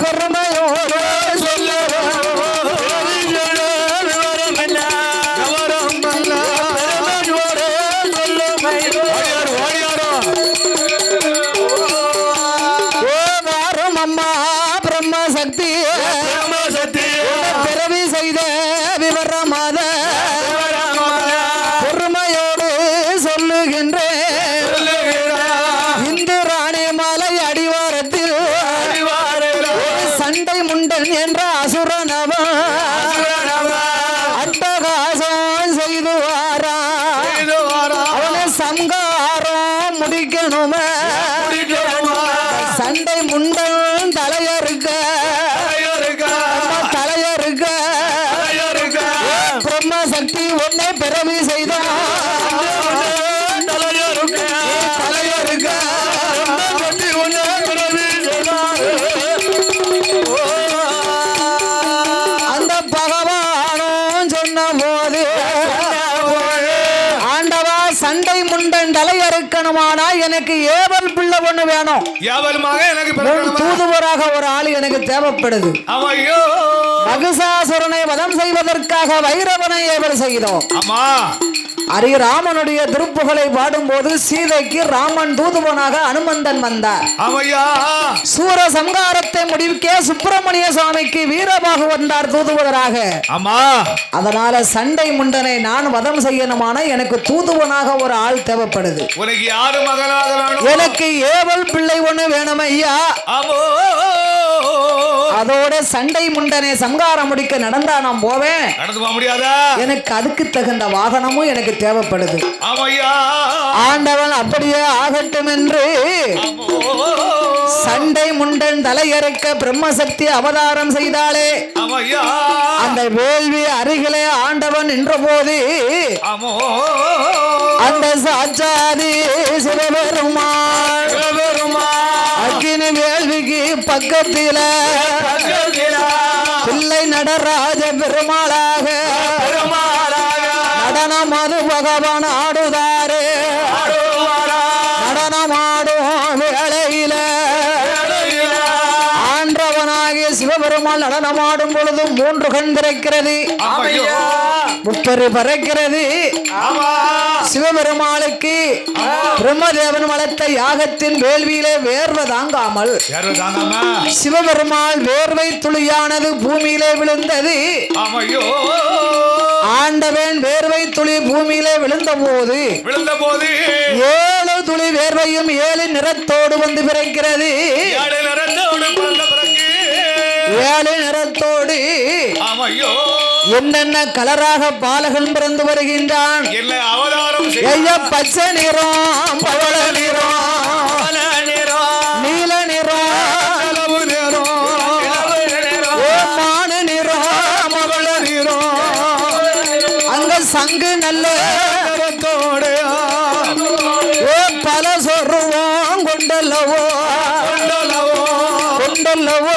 பெருமையோடு சொல்ல அம்மா பிரம்ம சக்தி பிறவி செய்த விவரமாத பொறுமையோடு சொல்லுகின்றேன் இந்து ராணி மலை அடிவாரத்தில் சண்டை முண்டன் என்ற அசுரனவன் அட்டகாசம் செய்து வாரா அவனை சங்காரம் முடிக்கணுமே சண்டை முண்டன் தலையறுக்க பிரம்ம சக்தி ஒன்னை பிறவி செய்தான் தலையறுக்க அந்த பகவானும் சொன்ன போது ஆண்டவா சண்டை முண்டன் தலையறுக்கணுமானா எனக்கு ஏவல் பிள்ளை ஒண்ணு வேணும் தூதுவராக ஒரு ஆள் எனக்கு தேவைப்படுது மகிஷாசுரனை வதம் செய்வதற்காக வைரவனை ஏவல் செய்தோம் ராமனுடைய திருப்புகளை பாடும்போது சீதைக்கு ராமன் தூதுவனாக அனுமந்தன் வந்தார் சூர சம்ஹாரத்தை முடிவுக்கே சுப்பிரமணிய சுவாமிக்கு வீரபாகு வந்தார் தூதுவராக அதனால சண்டை முண்டனை நான் வதம் செய்யணுமான எனக்கு தூதுவனாக ஒரு ஆள் தேவைப்படுது எனக்கு ஏவல் பிள்ளை ஒண்ணு வேணும் ஐயா அதோட சண்டை முண்டனை சங்காரம் முடிக்க நடந்தா நான் போவேன் எனக்கு அதுக்கு தகுந்த வாகனமும் எனக்கு தேவைப்படுது ஆண்டவன் அப்படியே ஆகட்டும் என்று சண்டை முண்டன் தலையறுக்க பிரம்மசக்தி அவதாரம் செய்தாலே அந்த வேள்வி அருகிலே ஆண்டவன் நின்ற போது அந்த சாட்சாதி சிவபெருமான் அக்கினி வேள்விக்கு பக்கத்தில பிள்ளை நடராஜ பெருமாளாக நடனமது பகவான் ஆடுதாரே நடனமாடும் வேளையில ஆண்டவனாகிய சிவபெருமான் நடனமாடும் பொழுது 3 கண் திறக்கிறது முப்பரு பறக்கிறது சிவபெருமாளுக்கு பிரம்மதேவன் வளர்த்த யாகத்தின் வேள்வியிலே வேர்வை தாங்காமல் சிவபெருமாள் வேர்வை துளியானது பூமியிலே விழுந்தது ஆண்டவன் வேர்வை துளி பூமியிலே விழுந்த போது 7 துளி வேர்வையும் 7 நிறத்தோடு வந்து பிறக்கிறது 7 நிறத்தோடு என்னென்ன கலராக பாலகன் பிறந்து வருகின்றான் பச்சை நிறம் பவள நிறம் நீல நிறம் மான நிறம் மகள நிறம் அங்க சங்கு நல்ல பல சொருவோம் கொண்டல கொண்டல்லவோ கொண்டல்லவோ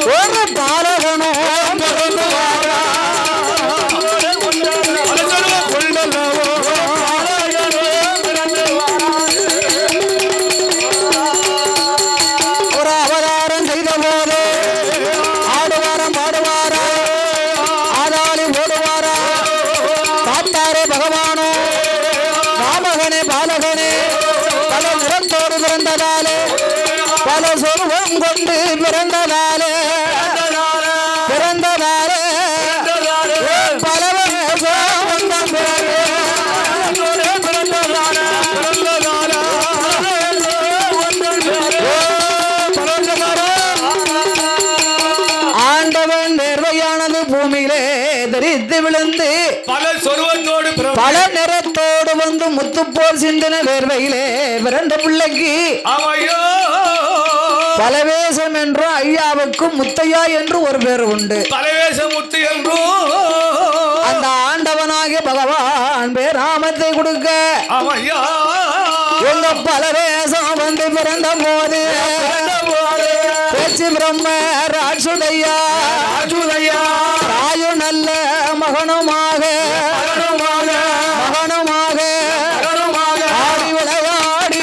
ஒரு பாலகனோ பிறந்து வாரா ஒரு அவதாரம் செய்த போது ஆடுவாரம் பாடுவாரா ஆதாளி ஓடுவாரா காத்தாரே பகவானோ ராமகனே பாலகனே பல நிறத்தோடு பிறந்ததாலே பல சொருவம் கொண்டு பிறந்ததாலே பிறந்ததாலே பல வந்தம் பிறகு ஆண்டவன் நேர்வையானது பூமியிலே தரித்து விழுந்து பல சொருவத்தோடு பல நிறத்தோடு வந்து முத்துப்போல் சிந்தின வேர்வையிலே பிறந்த பிள்ளைக்கு ஆமையோ பலவேசம் என்றும் ஐயாவுக்கு முத்தையா என்று ஒரு பேர் உண்டு. பலவேச முத்து என்றும் அந்த ஆண்டவனாகிய பகவான் பேராமத்தை கொடுக்க ஆமையா எங்க பலவேசம் வந்து பிறந்த போது பேச்சு பிரம்ம ராஜுதையா ராயு நல்ல மகனுமாக மகனுமாக ஆடி விளையாடி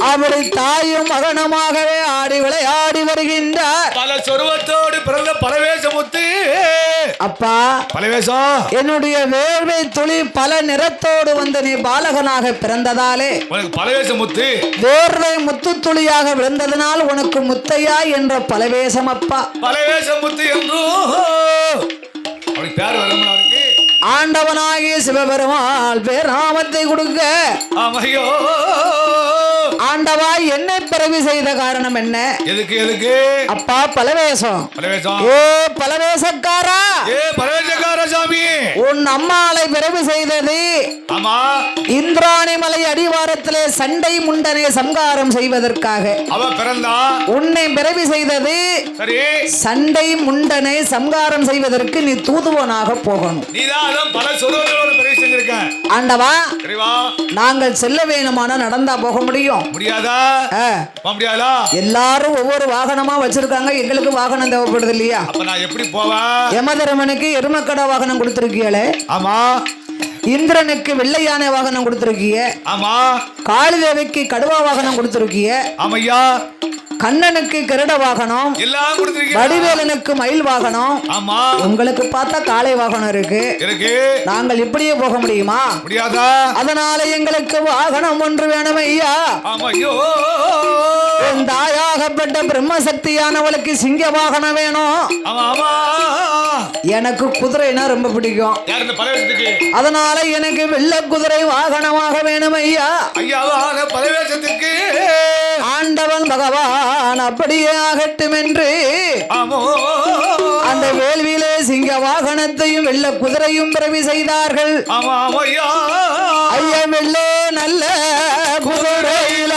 அப்படி தாயும் மகனுமாகவே ஆடி விளையாடி வருகின்றார். பல சொருவத்தோடு பிறந்த பலவேச முத்து அப்பா பலவேசம் என்னுடைய வேர்வை துளி பல நிறத்தோடு வந்து நீ பாலகனாக பிறந்ததாலே உனக்கு பலவேச முத்து வேர்வை முத்து துளியாக விழுந்ததனால் உனக்கு முத்தையா என்ற பலவேசம் அப்பா. பலவேச முத்து என்றும் அவனுக்கு பேர் வரணும் அவனுக்கு ஆண்டவனாகிய சிவபெருமாள் பேராமத்தை கொடுக்க ஆமையோ ஆண்டவா என்னை பிறவி செய்த காரணம் என்ன? எதுக்கு எதுக்கு அப்பா பலவேசம் பலவேசம் ஏ பலவேசக்காரா ஏ பலவேசக்கார சாமி உன் அம்மாளை பிறவி செய்தது ஆமா இந்திராணி மலை அடிவாரத்திலே சண்டை முண்டனை சம்காரம் செய்வதற்காக அவ பிறந்தா உன்னை பிறவி செய்தது சரி சண்டை முண்டனை சம்காரம் செய்வதற்கு நீ தூதுவனாக போகணும். நீதான் பல சொருவங்களோட பிறகு செஞ்சிருக்க ஆண்டவா சரிவா நாங்கள் செல்ல வேணுமானா நடந்தா போக முடியும் முடியாதா முடியாதா எல்லாரும் ஒவ்வொரு வாகனமா வச்சிருக்காங்க எங்களுக்கு வாகனம் தேவைப்படுது இல்லையா? அப்ப நான் எப்படி போவேன்? யமதர்மனுக்கு எருமக்கடா வாகனம் கொடுத்திருக்கீங்களே ஆமா இந்திரனுக்கு வெள்ளை யானை வாகனம் கொடுத்திருக்கீங்க ஆமா காளிதேவிக்கு கடுவா வாகனம் கொடுத்திருக்கீங்க ஆமையா கண்ணனுக்கு கருட வாகனம் எல்லாம் கொடுத்திருக்கீங்க வடிவேலனுக்கு மயில் வாகனம் ஆமா உங்களுக்கு பார்த்தா காளை வாகனம் இருக்கு நாங்கள் இப்படியே போக முடியுமா? முடியாதா அதனால எங்களுக்கு வாகனம் ஒன்று வேணும் ஐயா. ஆமையோ என் தாயாகப்பட்ட பிரம்மசக்தியானவளுக்கு சிங்க வாகனம் வேணும். ஆமா ஆமா எனக்கு குதிரைனா ரொம்ப பிடிக்கும். யார் இந்த பலவேசத்துக்கு? அதனால எனக்கு வெள்ளை குதிரை வாகனமாக வேணும் ஐயா. ஐயாவான பலவேசத்துக்கு ஆண்டவன் பகவான் அப்படியே ஆகட்டும் என்று அந்த வேள்வியிலே சிங்க வாகனத்தையும் வெள்ள குதிரையும் பிறவி செய்தார்கள். ஆமா ஐயா ஐயா வெள்ளே நல்ல குதிரையில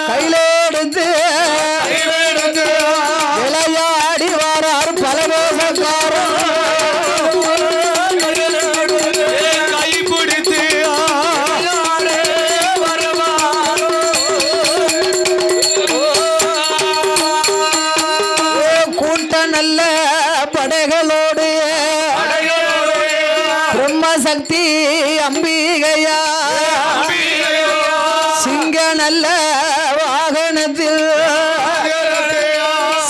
கையிலெடுத்து விளையாடி வாரார் பலவேசக்காரர் நல்ல படைகளோடு பிரம்மசக்தி அம்பிகையா சிங்க நல்ல வாகனத்தில்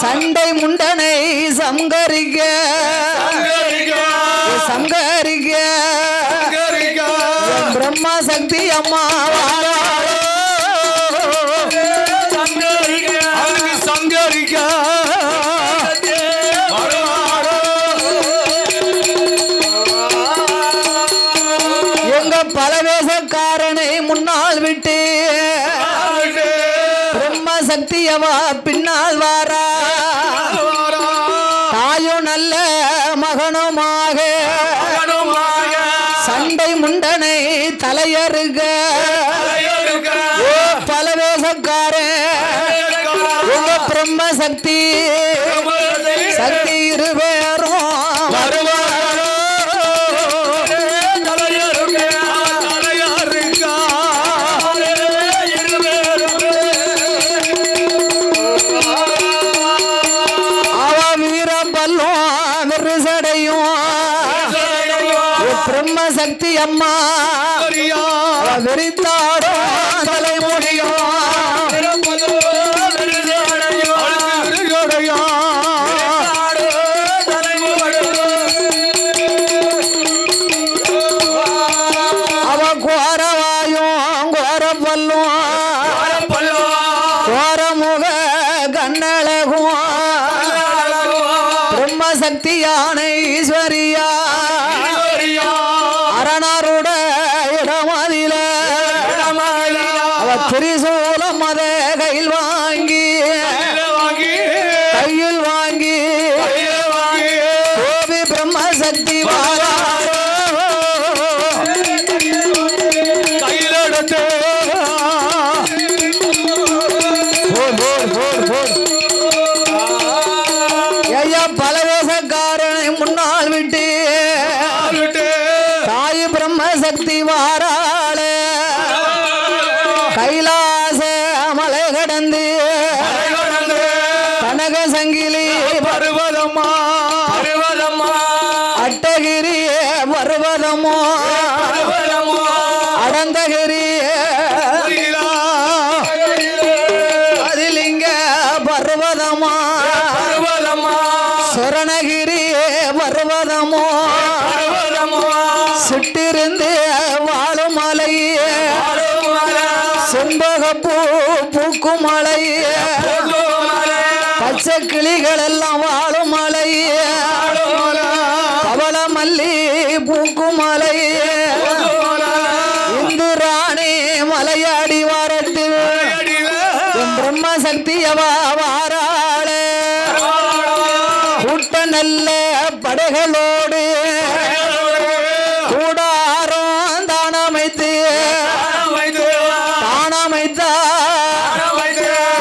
சண்டை முண்டனை சங்கரிக்க சங்கரிக்க பிரம்மசக்தி அம்மா சங்கரிக்க பலவேசக்காரனை முன்னால் விட்டு பிரம்மசக்தியவா பின்னால் வாரா தாயும் நல்ல மகனுமாக சண்டை முண்டனை தலையறுக பிரம்ம சக்தி சக்தி இருவேறும் வருவாரோ தலையருக்கே தலையருக்கா அவ வீரம் பல்லும் விரிசடையும் பிரம்ம சக்தி அம்மா விரித்தாடும் தலைமுடியும் அவ கோரவாயும் கோரப்பல்லும் கோரமுக கண்ணழகும் பிரம்ம சக்தியான ஈஸ்வரியா அரணருட இடமதில அவ திரிசூலம் அத கையில் வாங்கி கோபி பிரம்ம சக்தி கையிலெடுத்து ஐயா பலவேசக்காரனை முன்னால் விட்டு தாய் பிரம்ம சக்தி வாராள கைலாச மலை கடந்து கனக சங்கிலி பருவதம்மா அட்டகிரி பர்வதமோ அடந்தகிரி அதிலிங்க பர்வதமோ சுரணகிரி பர்வதமோ சிட்டிருந்து வாழும் மலை செண்பகப்பூ பூக்கும் மலை பச்சை கிளிகள் எல்லாம் வாழும் மலை பவள மல்லி பூக்கும் மலை இந்துராணி மலையாடி வாரத்தில் என் பிரம்ம சக்தியவா வாராள கூட்ட நல்ல படைகளோடு கூடாரம் தானமைத்து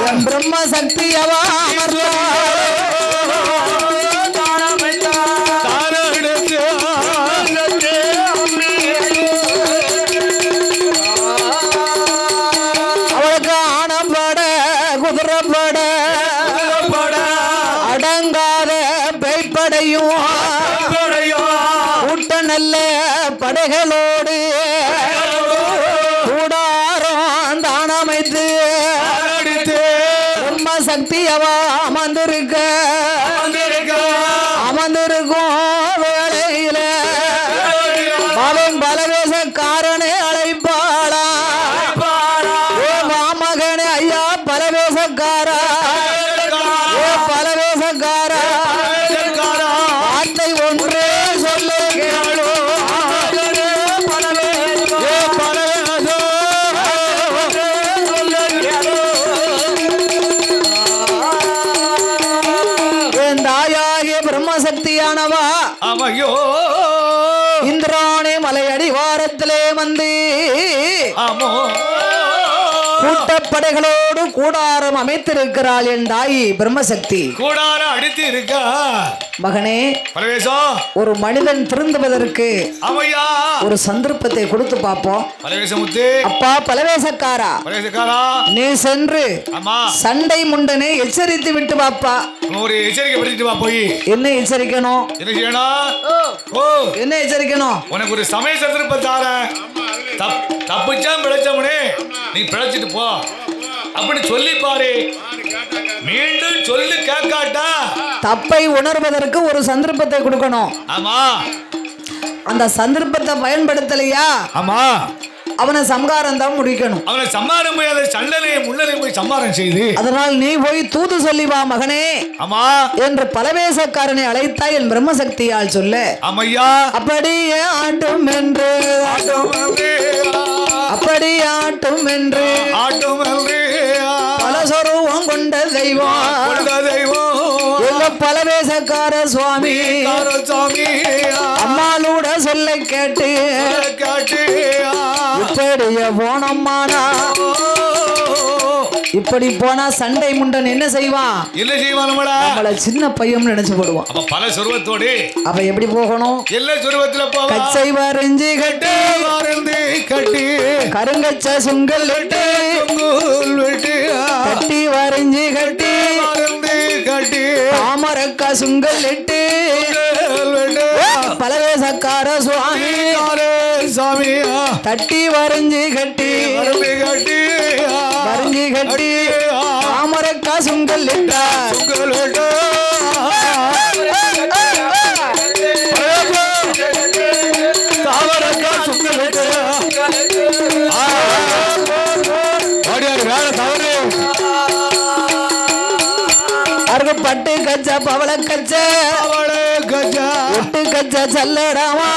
என் பிரம்ம சக்தியவா அவளுக்கு ஆனப்பட குதிரைப்பட அடங்காத பேய்ப்படையும் கூட்ட நல்ல படைகளோடு கூடாரம் தானமைத்து பிரம்ம சக்தியவா அமர்ந்திருக்கும் வேளையில அவன் பலவேசக்காரனை அழைப்பாளா ஓ மாமகனே ஐயா பலவேசக்காரா ஓ பலவேசக்காரா வார்த்தை ஒன்றே சொல்லு கேளு என் தாயாகிய பிரம்மசக்தியானவா ஆமையோ இந்திராணி மலையடி வாரத்திலே வந்து ஆமோ கூட்டப்படைகளோடு கூடாரம் அமைத்திருக்கிறாள் என் தாயி பிரம்மசக்தி கூடார அடித்து இருக்கா மகனே பரவேசம் ஒரு மனிதன் திருந்துவதற்கு ஆமையா ஒரு சந்தர்ப்பத்தை கொடுத்து பார்ப்போம் பரவேசமுத்து அப்பா பலவேசக்காரா பரவேசக்காரா நீ சென்று ஆமா சண்டை முண்டனை எச்சரித்து விட்டு பாப்பா ஒரு எச்சரிக்கை படிச்சுட்டு வா போய் என்ன எச்சரிக்கணும் என்ன செய்யணும் ஓ என்ன எச்சரிக்கணும் உனக்கு ஒரு சமய சந்தர்ப்பம் தாரேன் தப்பிச்சா பிழைச்சவனே நீ பிழைச்சிட்டு போ அப்படி சொல்லி பாரு மீண்டும் சொல்லி கேட்காட்டா தப்பை உணர்வதற்கு ஒரு சந்தர்ப்பத்தை கொடுக்கணும் ஆமா அந்த சந்தர்ப்பத்தை பயன்படுத்தலையா ஆமா அவனை சம்காரம் தான் முடிக்கணும் அவனை சம்மாரம் போய் அதை சண்டனை முள்ளனை போய் சம்மாரம் செய்து அதனால் நீ போய் தூது சொல்லி வா மகனே ஆமா என்று பலவேசக்காரனை அழைத்தாய் என் பிரம்மசக்தியால் சொல்ல ஆமையா அப்படியே ஆட்டும் என்று அப்படி ஆட்டும் என்று பல சொருவம் கொண்ட தெய்வம் எங்க பலவேசக்கார சுவாமி அம்மாளோட சொல்லை கேட்டு இப்படிய போனம்மானா இப்படி போனா சண்டை முண்டன் என்ன செய்வான்? என்ன செய்வான்? நம்மள சின்ன பையன் நினைச்சு போடுவான். அப்ப பல சொருவத்தோடு அப்ப எப்படி போகணும்? எல்லா சொருவத்துல போவா. கச்சை வரைஞ்சி கட்டி வாரந்தி கட்டி கருங்கச்ச சுங்கல் வெட்டி கட்டி வரைஞ்சி கட்டி வாரந்தி கட்டி தாமரக்கா சுங்கல் வெட்டி பலவேசக்கார சுவாமி சாமியா தட்டி வரைஞ்சி கட்டி கட்டி வரைஞ்சி கட்டி தாமரக்கா சுங்கல் இட்டார். பட்டு கச்ச பவள கச்ச ஒட்டு கச்ச சல்லடாமா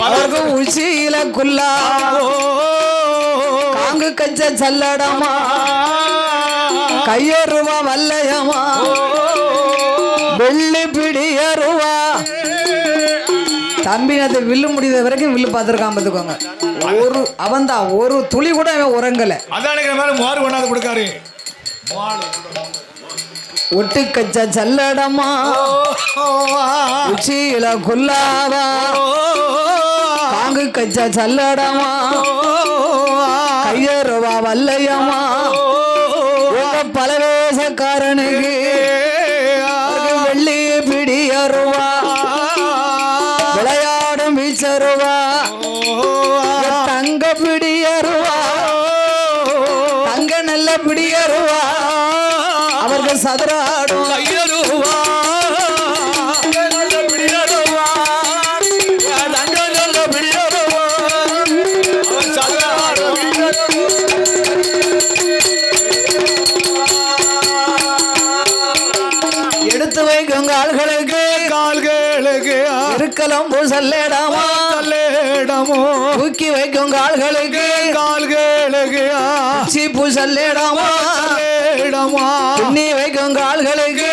அவருக்கு உச்சியில குல்லா காங்கு கச்ச சல்லடாமா கையருவா வல்லையமா வெள்ளி பிடியருவா. தம்பினது வில்லு முடிந்த வரைக்கும் வில்லு பார்த்துருக்கான் பார்த்துக்கோங்க. ஒரு அவன்தான் ஒரு துளி கூட அவன் உறங்கல. அதான் மாறு கொண்டாந்து கொடுக்காரு. ஒட்டு கச்ச சல்லடமா உச்சியில குல்லாவா காங்கு கச்ச சல்லடமா கையருவா வல்லையம்மா பலவேசக்காரனுக்கு வெள்ளி பிடியருவா விளையாடும் வீச்சருவா தங்க பிடியருவா தங்க நல்ல பிடியருவா அவர்கள் சதுராடும் எடுத்து வைக்கும் கால்களுக்கு இருக்கலாம் பூசல்லேடாமா தூக்கி வைக்கும் கால்களுக்கு சீப்பு சல்லேடாமா துண்ணி வைக்கும் கால்களுக்கு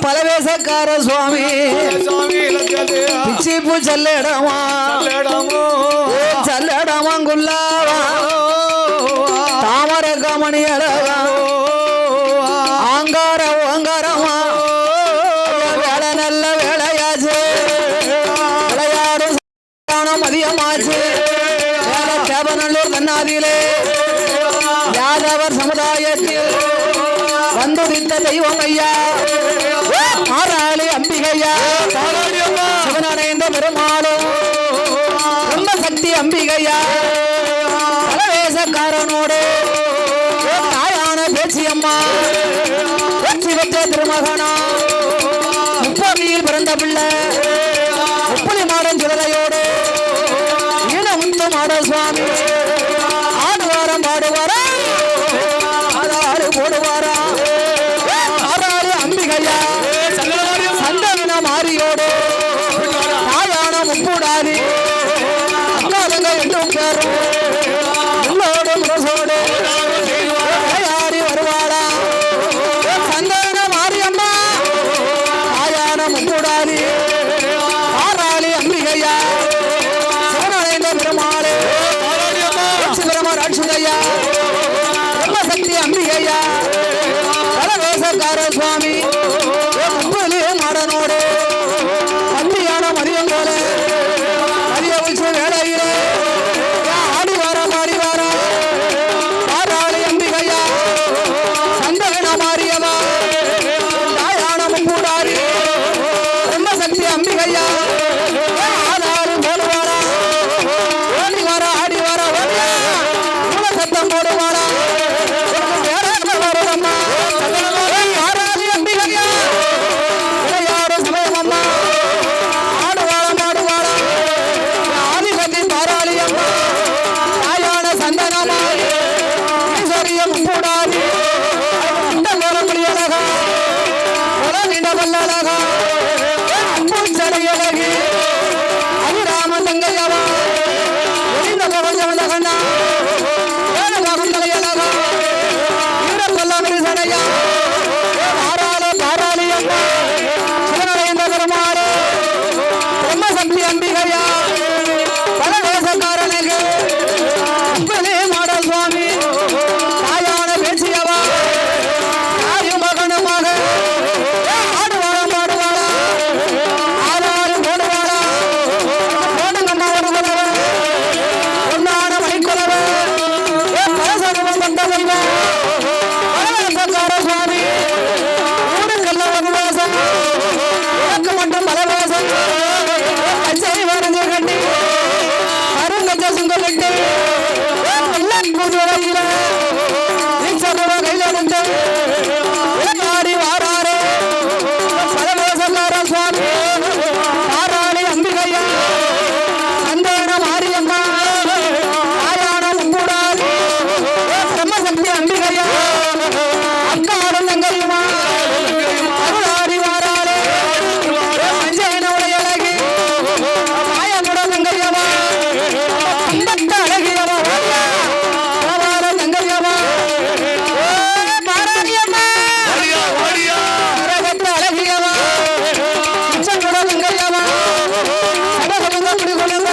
பலவேசக்கார சுவாமி சீப்பு சல்லேடாமா சல்லடாமா குல்லாவா தாமர கமணி அழகா ஆங்கார ஓங்காரமா வேலை நல்ல வேலையாச்சு விளையாடும் மதியமாச்சு வேலை தேவநல்லூர் கண்ணாதியிலே யாதவர் சமுதாயத்தில் வந்துதித்த தெய்வம் ஐயா ஆறாளி அம்பிகையா சிவனடைந்த பெருமாளும் ரொம்ப சக்தி அம்பிகையா பலவேசக்காரனோடு தாயான பேச்சியம்மா பேச்சு பெற்ற திருமகனா முப்பதியில் பிறந்த பிள்ளை முப்பதி மாடன் சுடலையோடு ஈனமுத்து மாட சுவாமி ஆடுவாரம் பாடுவாரா ஆடாடு போடுவாரா ஆறாளி அம்பிகையா சந்தன மாரியோடு தாயான முப்பூடாதி அக்காதங்க என்றும் பேரும் உள்ளோடு முரசோடு விளையாடி வருவாளா சந்தன மாரியம்மா தாயான முப்பூடாதி ஆறாளி அம்பிகையா சிவனடைந்த பெருமாளே சிவரமர் அச்சுதையா பிரம்மசக்தி அம்பிகையா பலவேசக்கார சுவாமி முப்பது மாடனோடு அம்பியான மதியம் போல மதிய உச்ச வேளையிலே ஆடி வாரா பாடி வாரா ஆறாளி அம்பிகையா சந்தன மாரியவா தாயான முப்பூடாரி பிரம்மசக்தி அம்பிகையா ஆதாரு போடுவாளா ஓடி வாரா ஆடி வாரா ஓடியா சத்தம் போடுவாளா வருதம்மா ஆறாளி அம்பிகையா விளையாடு சமயமம்மா ஆடுவாளா மாடுவாளா ஆதிபதி பாராளி அம்மா தாயான சந்தனமா ஈஸ்வரிய முப்பூடாதி அழகா உலகிட வல்லழகா பூச்சடையழகி அபிராம தங்கையவா ஒளிந்த பவஞ்சவந்தகண்ணா வேணுகாகுந்தலையழகா ஈரப்பல்ல விரிசடையா ஆறாள பாராளி அம்மா சிவனடைந்த பெருமாளே பிரம்மசக்தி அம்பிகையா பலவேசக்காரனே அப்படி கொள்ளுங்க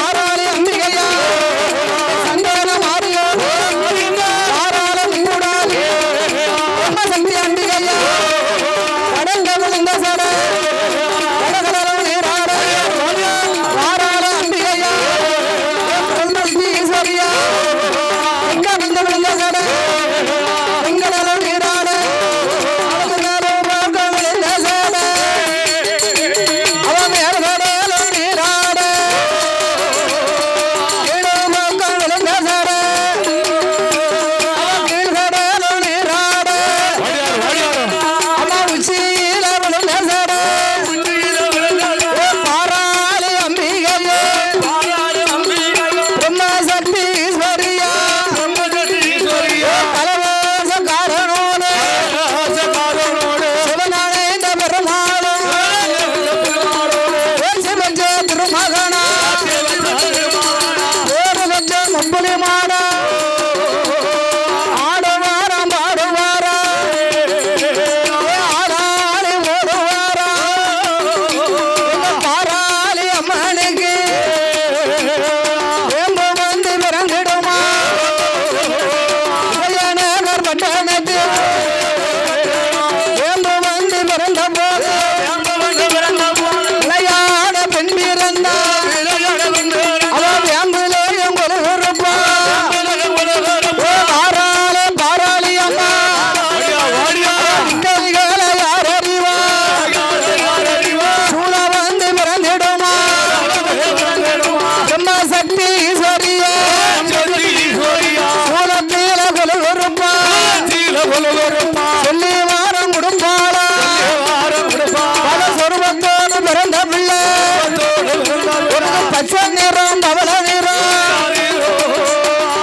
ஆறாளி அம்பிகையா சந்தன மாறியோ ஆறாளம் கூடாது சக்தி அம்பிகையா கடந்த விழுந்த சட கடகடலும் நீராட ஆறாள அம்பிகையா ஈஸ்வரியா எங்க விழுந்த விழுந்த சட எங்கடலும் நீராட விழுந்த சட அவன் மேற்கடலும் நீராட கீழ் விழுந்த சட அவன் கீழ்கடலும் நீராட அவன் உச்சியில விழுந்த சட பாராளி அம்பிகையே பிரம்மசக்தி ஈஸ்வரியா கலவாசக்காரனோடு சிவனானேந்த பெருமாளும் சிவஞ்ச திருமகனா ஒரு லட்சம் முப்பது மாடா ஆடுவாராம் பாடுவாரா ஆடாளி ஓடுவாரா பாராளி அம்மனுக்கு வேம்பு வந்து பிறந்திடுமா விஜயநகர் பட்டணத்தில் வேம்பு வந்து பிறந்த போது விளையாட பெண் பிறந்தா அவன் வேம்புலேயும் கொலுகுறுப்பா பாராளி பாராளி அம்மா வித்தைகளை யார் அறிவா சூழ வந்து பிறந்திடுமா பிரம்மசக்தி ஈஸ்வரியா சூழத்தீல கொலுகுறுப்பா சொல்லி வாரம் குடும்பாளா பல சொருபத்தோடு பிறந்த பிள்ளை உனக்கு பச்சை நிறம் பவள நிறம்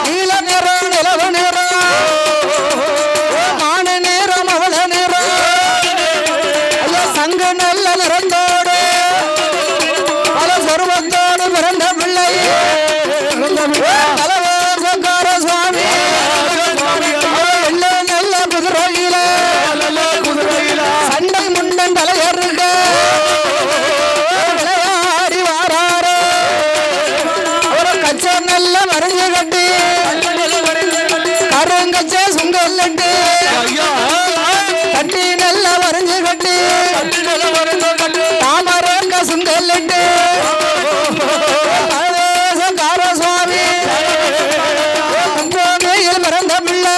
நீல நிறம் நிலவு நிறம் மான நிறம் அவள நிறம் ஐயா சங்கு நல்ல நிறந்தோடு பல சொருபத்தோடு பிறந்த பிள்ளை கலவாசக்கார சுவாமி வெள்ள நல்ல குதிரையில சண்டை முண்டன் தலையருக விளையாடி வாராரு ஒரு கச்சை நல்ல மறைஞ்சு கட்டி கருங்கச்சை சுங்கல்லட்டு கட்டி நல்ல வரைஞ்சு கட்டி தாமரங்க சுங்கல்லட்டு கலவாசக்கார சுவாமி முப்போகையில் பிறந்த பிள்ளை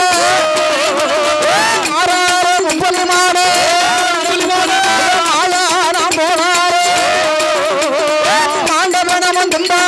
ஆறாறு முப்பது மாடு ஆளாரம் போனாரு மாண்டவனமும் துண்டா